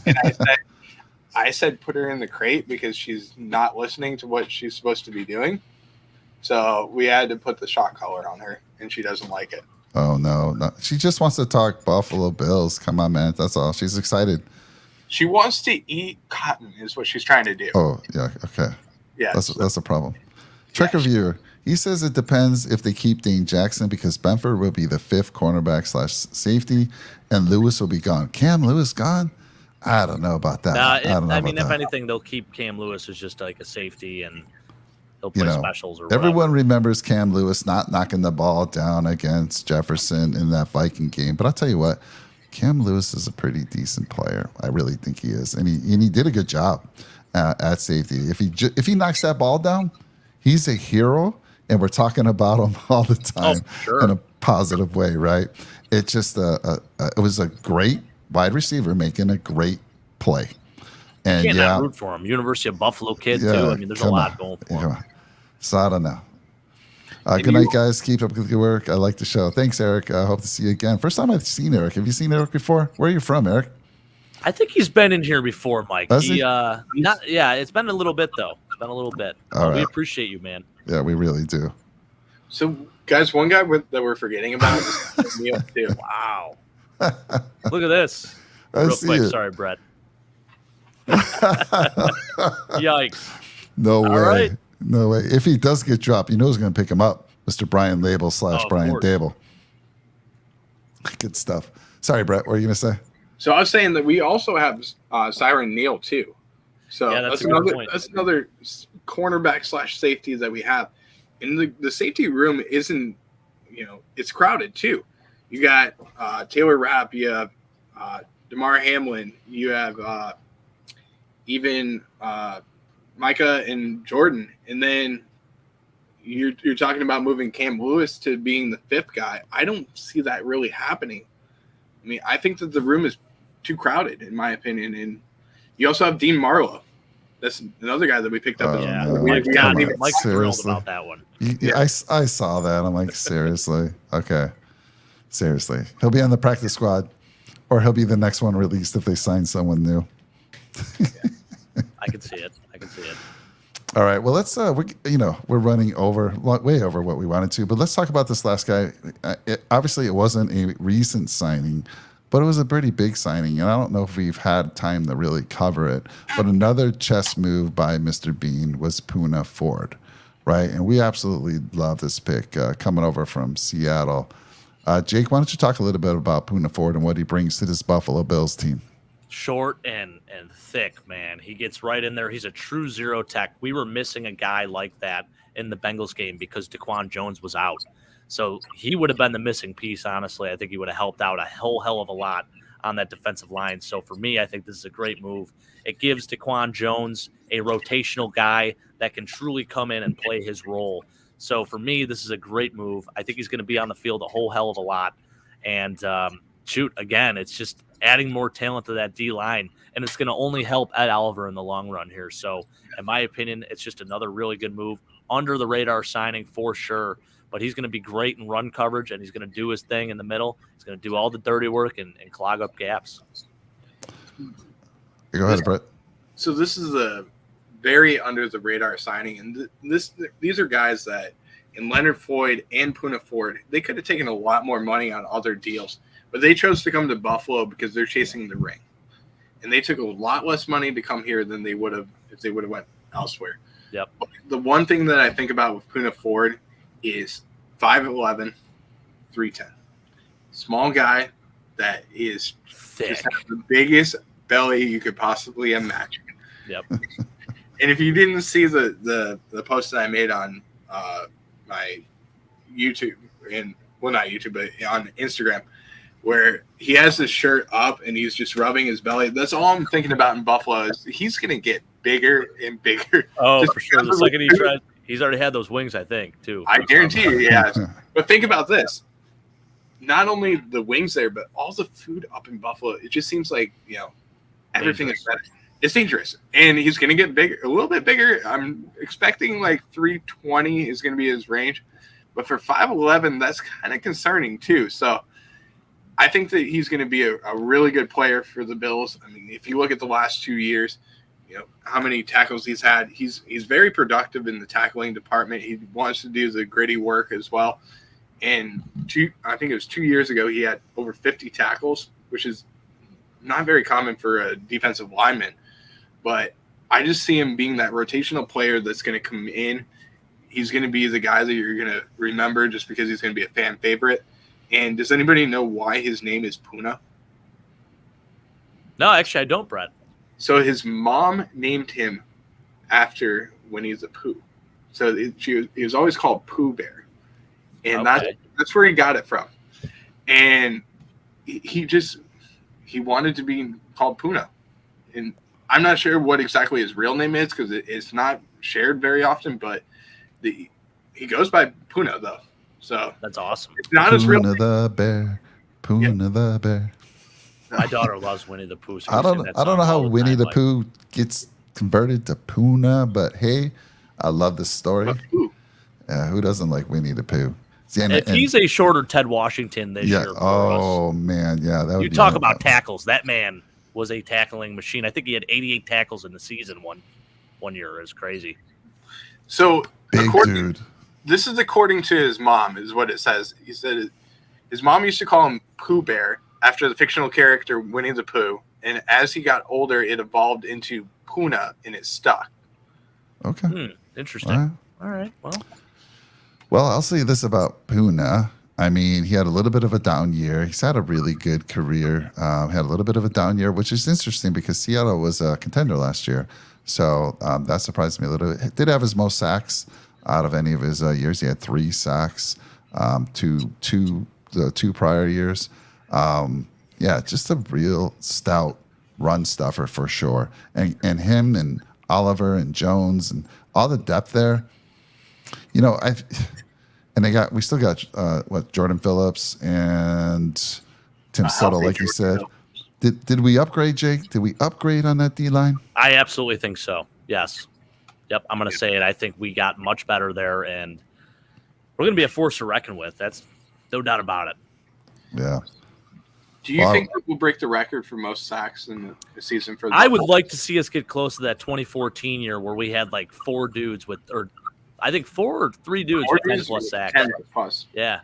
Speaker 4: And I said put her in the crate because she's not listening to what she's supposed to be doing. So we had to put the shock collar on her, and she doesn't like it.
Speaker 2: Oh, no. She just wants to talk Buffalo Bills. Come on, man. That's all. She's excited.
Speaker 4: She wants to eat cotton is what she's trying to do.
Speaker 2: Oh, yeah. Okay.
Speaker 4: Yeah.
Speaker 2: That's a problem. Trick Reviewer. He says it depends if they keep Dane Jackson because Benford will be the 5th cornerback / safety, and Lewis will be gone. Cam Lewis gone? I don't know about that.
Speaker 3: If anything, they'll keep Cam Lewis as just like a safety, and he'll play specials or whatever.
Speaker 2: Everyone remembers Cam Lewis not knocking the ball down against Jefferson in that Viking game. But I'll tell you what, Cam Lewis is a pretty decent player. I really think he is, and he did a good job at safety. If he knocks that ball down, he's a hero. And we're talking about him all the time in a positive way, right? It's just it was a great wide receiver making a great play. And
Speaker 3: you can't not root for him. University of Buffalo kid too. I mean, there's a lot going for him.
Speaker 2: So I don't know. Good night, guys. Keep up the good work. I like the show. Thanks, Eric. I hope to see you again. First time I've seen Eric. Have you seen Eric before? Where are you from, Eric?
Speaker 3: I think he's been in here before, Mike.
Speaker 2: Has he?
Speaker 3: It's been a little bit though. It's been a little bit.
Speaker 2: All right.
Speaker 3: We appreciate you, man.
Speaker 2: Yeah, we really do.
Speaker 4: So, guys, one guy that we're forgetting about is Neil too.
Speaker 3: Wow. Look at this.
Speaker 2: I
Speaker 3: Real
Speaker 2: see
Speaker 3: quick.
Speaker 2: it.
Speaker 3: Sorry, Brett. Yikes.
Speaker 2: No way.
Speaker 3: right.
Speaker 2: No way. If he does get dropped, you know who's going to pick him up? Mr. Brian Label /
Speaker 3: of
Speaker 2: Brian
Speaker 3: course.
Speaker 2: Dable. Good stuff. Sorry, Brett. What were you going to say?
Speaker 4: So I was saying that we also have Siren Neal too. So
Speaker 3: Yeah, that's a good point.
Speaker 4: That's another cornerback / safety that we have. And the safety room isn't, it's crowded too. You got Taylor Rapp, you have Damar Hamlin, you have even Micah and Jordan, and then you're talking about moving Cam Lewis to being the fifth guy. I don't see that really happening. I mean, I think that the room is too crowded, in my opinion. And you also have Dean Marlowe. That's another guy that we picked up.
Speaker 3: Yeah,
Speaker 2: no.
Speaker 3: Mike's thrilled
Speaker 2: Seriously.
Speaker 3: about that one.
Speaker 2: I saw that. I'm like, seriously? Okay. Seriously. He'll be on the practice squad, or he'll be the next one released if they sign someone new.
Speaker 3: I can see it.
Speaker 2: All right. Well, let's. We're running way over what we wanted to, but let's talk about this last guy. Obviously, it wasn't a recent signing, but it was a pretty big signing, and I don't know if we've had time to really cover it. But another chess move by Mr. Beane was Poona Ford, right? And we absolutely love this pick coming over from Seattle. Jake, why don't you talk a little bit about Poona Ford and what he brings to this Buffalo Bills team?
Speaker 3: Short and thick, man. He gets right in there. He's a true zero tech. We were missing a guy like that in the Bengals game because Daquan Jones was out. So he would have been the missing piece, honestly. I think he would have helped out a whole hell of a lot on that defensive line. So for me, I think this is a great move. It gives Daquan Jones a rotational guy that can truly come in and play his role. So for me, this is a great move. I think he's going to be on the field a whole hell of a lot. And again, it's just adding more talent to that D-line, and it's going to only help Ed Oliver in the long run here. So in my opinion, it's just another really good move. Under the radar signing for sure, but he's going to be great in run coverage, and he's going to do his thing in the middle. He's going to do all the dirty work and clog up gaps.
Speaker 2: Go ahead, Brett.
Speaker 4: So this is a very under the radar signing, and these are guys that in Leonard, Floyd, and Poona Ford, they could have taken a lot more money on other deals, but they chose to come to Buffalo because they're chasing the ring, and they took a lot less money to come here than they would have if they would have went elsewhere.
Speaker 3: Yep.
Speaker 4: The one thing that I think about with Poona Ford is 5'11", 310, small guy that is
Speaker 3: Thick.
Speaker 4: just has the biggest belly you could possibly imagine.
Speaker 3: Yep.
Speaker 4: And if you didn't see the post that I made on my YouTube, not YouTube, but on Instagram, where he has his shirt up and he's just rubbing his belly. That's all I'm thinking about in Buffalo is he's going to get bigger and bigger.
Speaker 3: Oh,
Speaker 4: Just
Speaker 3: for sure. The second he tries, he's already had those wings, I think, too.
Speaker 4: I guarantee you, yeah. But think about this. Not only the wings there, but all the food up in Buffalo. It just seems like, everything is better. It's dangerous. And he's going to get bigger, a little bit bigger. I'm expecting like 320 is going to be his range. But for 5'11", that's kind of concerning too. So I think that he's going to be a really good player for the Bills. I mean, if you look at the last 2 years, how many tackles he's had, he's very productive in the tackling department. He wants to do the gritty work as well. And I think it was 2 years ago, he had over 50 tackles, which is not very common for a defensive lineman. But I just see him being that rotational player that's going to come in. He's going to be the guy that you're going to remember just because he's going to be a fan favorite. And does anybody know why his name is Poona?
Speaker 3: No, actually, I don't, Brett.
Speaker 4: So his mom named him after Winnie the Pooh. So he was always called Pooh Bear. And that's where he got it from. And he wanted to be called Poona. And I'm not sure what exactly his real name is because it's not shared very often, but he goes by Poona, though. So
Speaker 3: that's awesome.
Speaker 4: It's not his real name.
Speaker 2: Poona the bear. Poona the bear.
Speaker 3: My daughter loves Winnie the Pooh. So
Speaker 2: I don't know how Winnie the Pooh gets converted to Poona, but hey, I love this story. Who doesn't like Winnie the Pooh? See,
Speaker 3: if he's a shorter Ted Washington this year,
Speaker 2: oh man, yeah, that would.
Speaker 3: You talk about tackles. That man was a tackling machine. I think he had 88 tackles in the season one year. It's crazy.
Speaker 4: So
Speaker 2: big dude.
Speaker 4: this is according to his mom, is what it says. He said his mom used to call him Pooh Bear after the fictional character Winnie the Pooh, and as he got older, it evolved into Poona, and it stuck.
Speaker 2: Okay.
Speaker 3: Interesting. All right.
Speaker 2: Well, I'll say this about Poona. I mean, he had a little bit of a down year. He's had a really good career. Had a little bit of a down year, which is interesting because Seattle was a contender last year. So that surprised me a little bit. He did have his most sacks out of any of his years. He had 3 sacks the 2 prior years. Yeah, just a real stout run stuffer for sure. And him and Oliver and Jones and all the depth there. You know, we still got Jordan Phillips and Tim Settle, like you said. Did we upgrade, Jake? Did we upgrade on that D line?
Speaker 3: I absolutely think so. Yes. Yep. I'm going to say it. I think we got much better there, and we're going to be a force to reckon with. That's no doubt about it.
Speaker 2: Yeah.
Speaker 4: Do you think that we'll break the record for most sacks in the season?
Speaker 3: I would like to see us get close to that 2014 year where we had like 4 dudes with, or I think 4 or 3 dudes with 10 plus sacks.
Speaker 4: 10 plus.
Speaker 3: Yeah.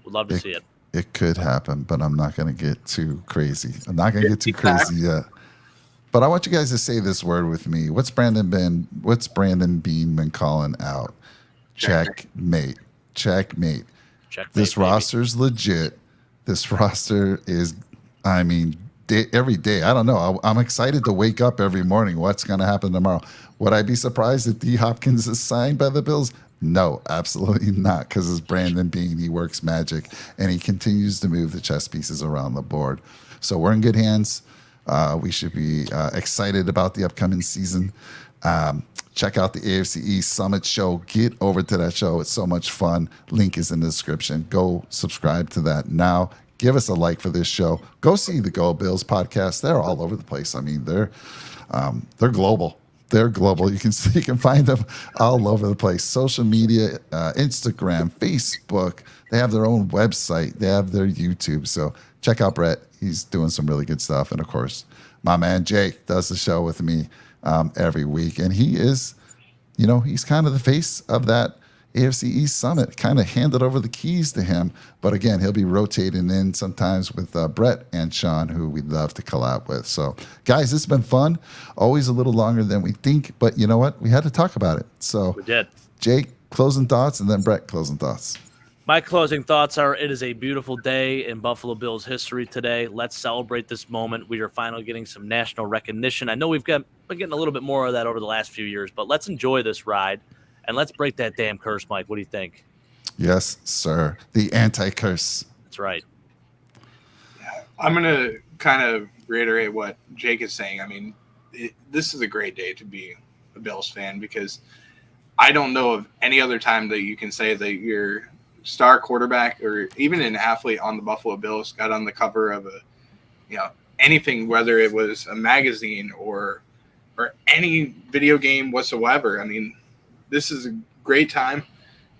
Speaker 3: Would love to see it.
Speaker 2: It could happen, but I'm not going to get too crazy. I'm not going to get too crazy yet. But I want you guys to say this word with me. What's Brandon Beane been calling out? Checkmate. Checkmate. This roster's legit. This roster is, I mean, every day. I don't know. I'm excited to wake up every morning. What's going to happen tomorrow? Would I be surprised if D. Hopkins is signed by the Bills? No, absolutely not, because it's Brandon Beane. He works magic, and he continues to move the chess pieces around the board. So we're in good hands. We should be excited about the upcoming season. Check out the AFC East Summit show. Get over to that show. It's so much fun. Link is in the description. Go subscribe to that now. Give us a like for this show. Go see the Go Bills podcast. They're all over the place. I mean, they're global. They're global. You can find them all over the place. Social media, Instagram, Facebook. They have their own website. They have their YouTube. So check out Brett. He's doing some really good stuff. And of course, my man Jake does the show with me every week. And he is, he's kind of the face of that AFC East Summit. Kind of handed over the keys to him. But again, he'll be rotating in sometimes with Brett and Sean, who we'd love to collab with. So, guys, it's been fun. Always a little longer than we think. But you know what? We had to talk about it. So,
Speaker 3: we did.
Speaker 2: Jake, closing thoughts, and then Brett, closing thoughts.
Speaker 3: My closing thoughts are, it is a beautiful day in Buffalo Bills history today. Let's celebrate this moment. We are finally getting some national recognition. I know we've been getting a little bit more of that over the last few years, but let's enjoy this ride, and let's break that damn curse, Mike. What do you think? Yes, sir. The anti-curse. That's right.
Speaker 4: I'm going to kind of reiterate what Jake is saying. I mean, this is a great day to be a Bills fan, because I don't know of any other time that you can say that your star quarterback or even an athlete on the Buffalo Bills got on the cover of anything, whether it was a magazine or any video game whatsoever. I mean, this is a great time.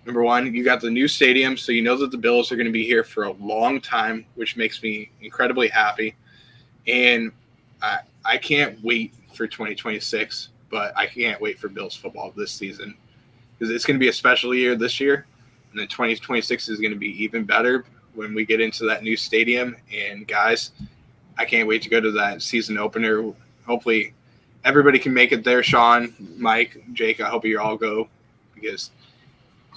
Speaker 4: Number one, you got the new stadium, so you know that the Bills are going to be here for a long time, which makes me incredibly happy. And I can't wait for 2026, but I can't wait for Bills football this season, because it's going to be a special year this year. And then 2026 is going to be even better when we get into that new stadium. And guys, I can't wait to go to that season opener. Hopefully everybody can make it there. Sean, Mike, Jake, I hope you all go, because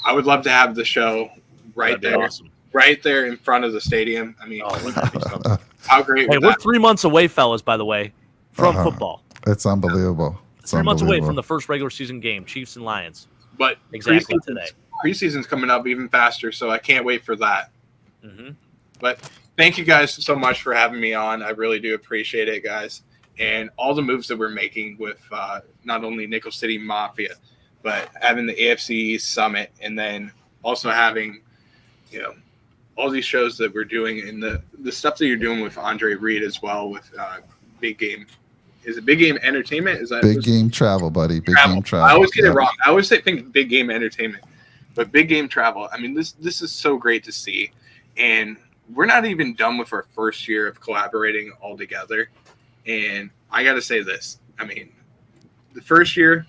Speaker 4: I would love to have the show right there, awesome. Right there in front of the stadium. I mean, how great!
Speaker 3: Hey, we're 3 months away, fellas, by the way, from football.
Speaker 2: It's unbelievable. It's
Speaker 3: 3 months away from the first regular season game, Chiefs and Lions.
Speaker 4: But
Speaker 3: exactly today.
Speaker 4: Preseason's coming up even faster, so I can't wait for that.
Speaker 3: Mm-hmm.
Speaker 4: But thank you guys so much for having me on. I really do appreciate it, guys. And all the moves that we're making with not only Nickel City Mafia, but having the AFC East Summit, and then also having, all these shows that we're doing, and the stuff that you're doing with Andre Reed as well with Big Game. Is it Big Game Entertainment? Is that
Speaker 2: Big Game Travel, buddy? Big Game Travel.
Speaker 4: I always get it wrong. I always think Big Game Entertainment. But Big Game Travel, I mean, this is so great to see. And we're not even done with our first year of collaborating all together. And I got to say this. I mean, the first year,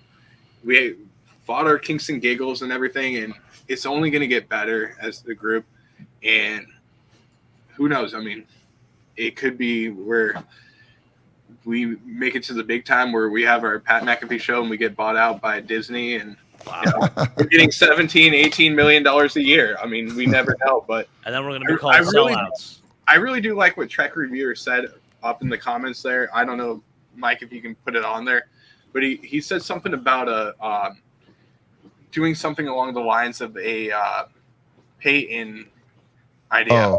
Speaker 4: fought our kinks and giggles and everything, and it's only going to get better as the group. And who knows? I mean, it could be where we make it to the big time where we have our Pat McAfee show and we get bought out by Disney, and we're getting $17-18 million a year. I mean, we never know, but
Speaker 3: and then we're going to be called sellouts.
Speaker 4: I really do like what Trek Reviewer said up in the comments there. I don't know, Mike, if you can put it on there, but he said something about doing something along the lines of a pay-in idea.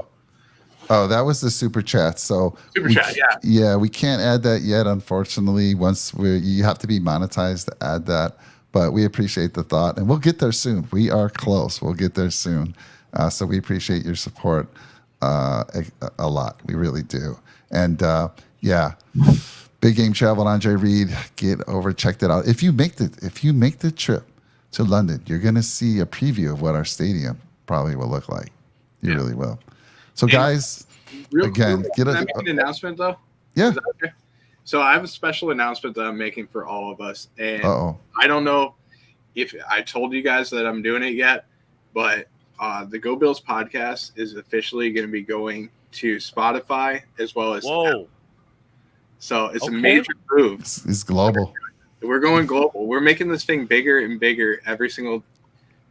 Speaker 2: Oh, that was the super chat. So
Speaker 4: super chat, yeah.
Speaker 2: Yeah, we can't add that yet, unfortunately. You have to be monetized to add that. But we appreciate the thought, and we'll get there soon. We are close. We'll get there soon. So we appreciate your support a lot. We really do. And yeah, Big Game Travel, Andre Reed, get over, check that out. If you make the trip to London, you're going to see a preview of what our stadium probably will look like. You really will. So, guys, again,
Speaker 4: can I make an announcement, though?
Speaker 2: Yeah.
Speaker 4: Is that okay? So I have a special announcement that I'm making for all of us. And I don't know if I told you guys that I'm doing it yet, but the Go Bills podcast is officially going to be going to Spotify as well as Apple. So it's a major move.
Speaker 2: It's global.
Speaker 4: We're going global. We're making this thing bigger and bigger every single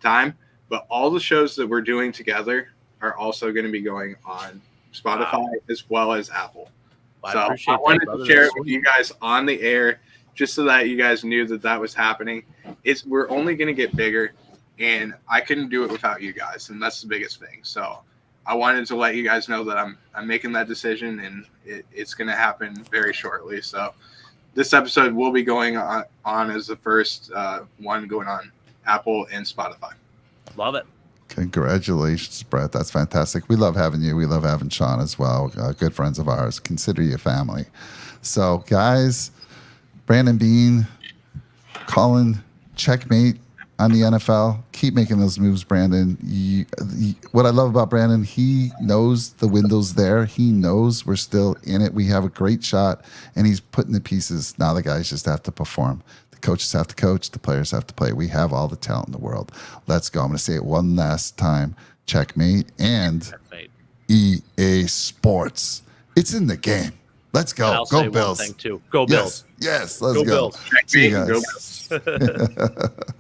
Speaker 4: time. But all the shows that we're doing together are also going to be going on Spotify as well as Apple. So I wanted to share it with you guys on the air just so that you guys knew that was happening. We're only going to get bigger, and I couldn't do it without you guys, and that's the biggest thing. So I wanted to let you guys know that I'm making that decision, and it's going to happen very shortly. So this episode will be going on as the first one going on Apple and Spotify.
Speaker 3: Love it.
Speaker 2: Congratulations, Brett. That's fantastic. We love having you. We love having Sean as well. Good friends of ours. Consider you family. So, guys, Brandon Beane, calling checkmate on the NFL. Keep making those moves, Brandon. What I love about Brandon, he knows the window's there. He knows we're still in it. We have a great shot, and he's putting the pieces. Now the guys just have to perform. Coaches have to coach. The players have to play. We have all the talent in the world. Let's go. I'm going to say it one last time. Checkmate and Checkmate. EA Sports. It's in the game. Let's go. Go Bills.
Speaker 3: One thing too. Go Bills.
Speaker 2: Yes. Let's go.
Speaker 3: Bills.
Speaker 2: See you guys.
Speaker 4: Go Bills.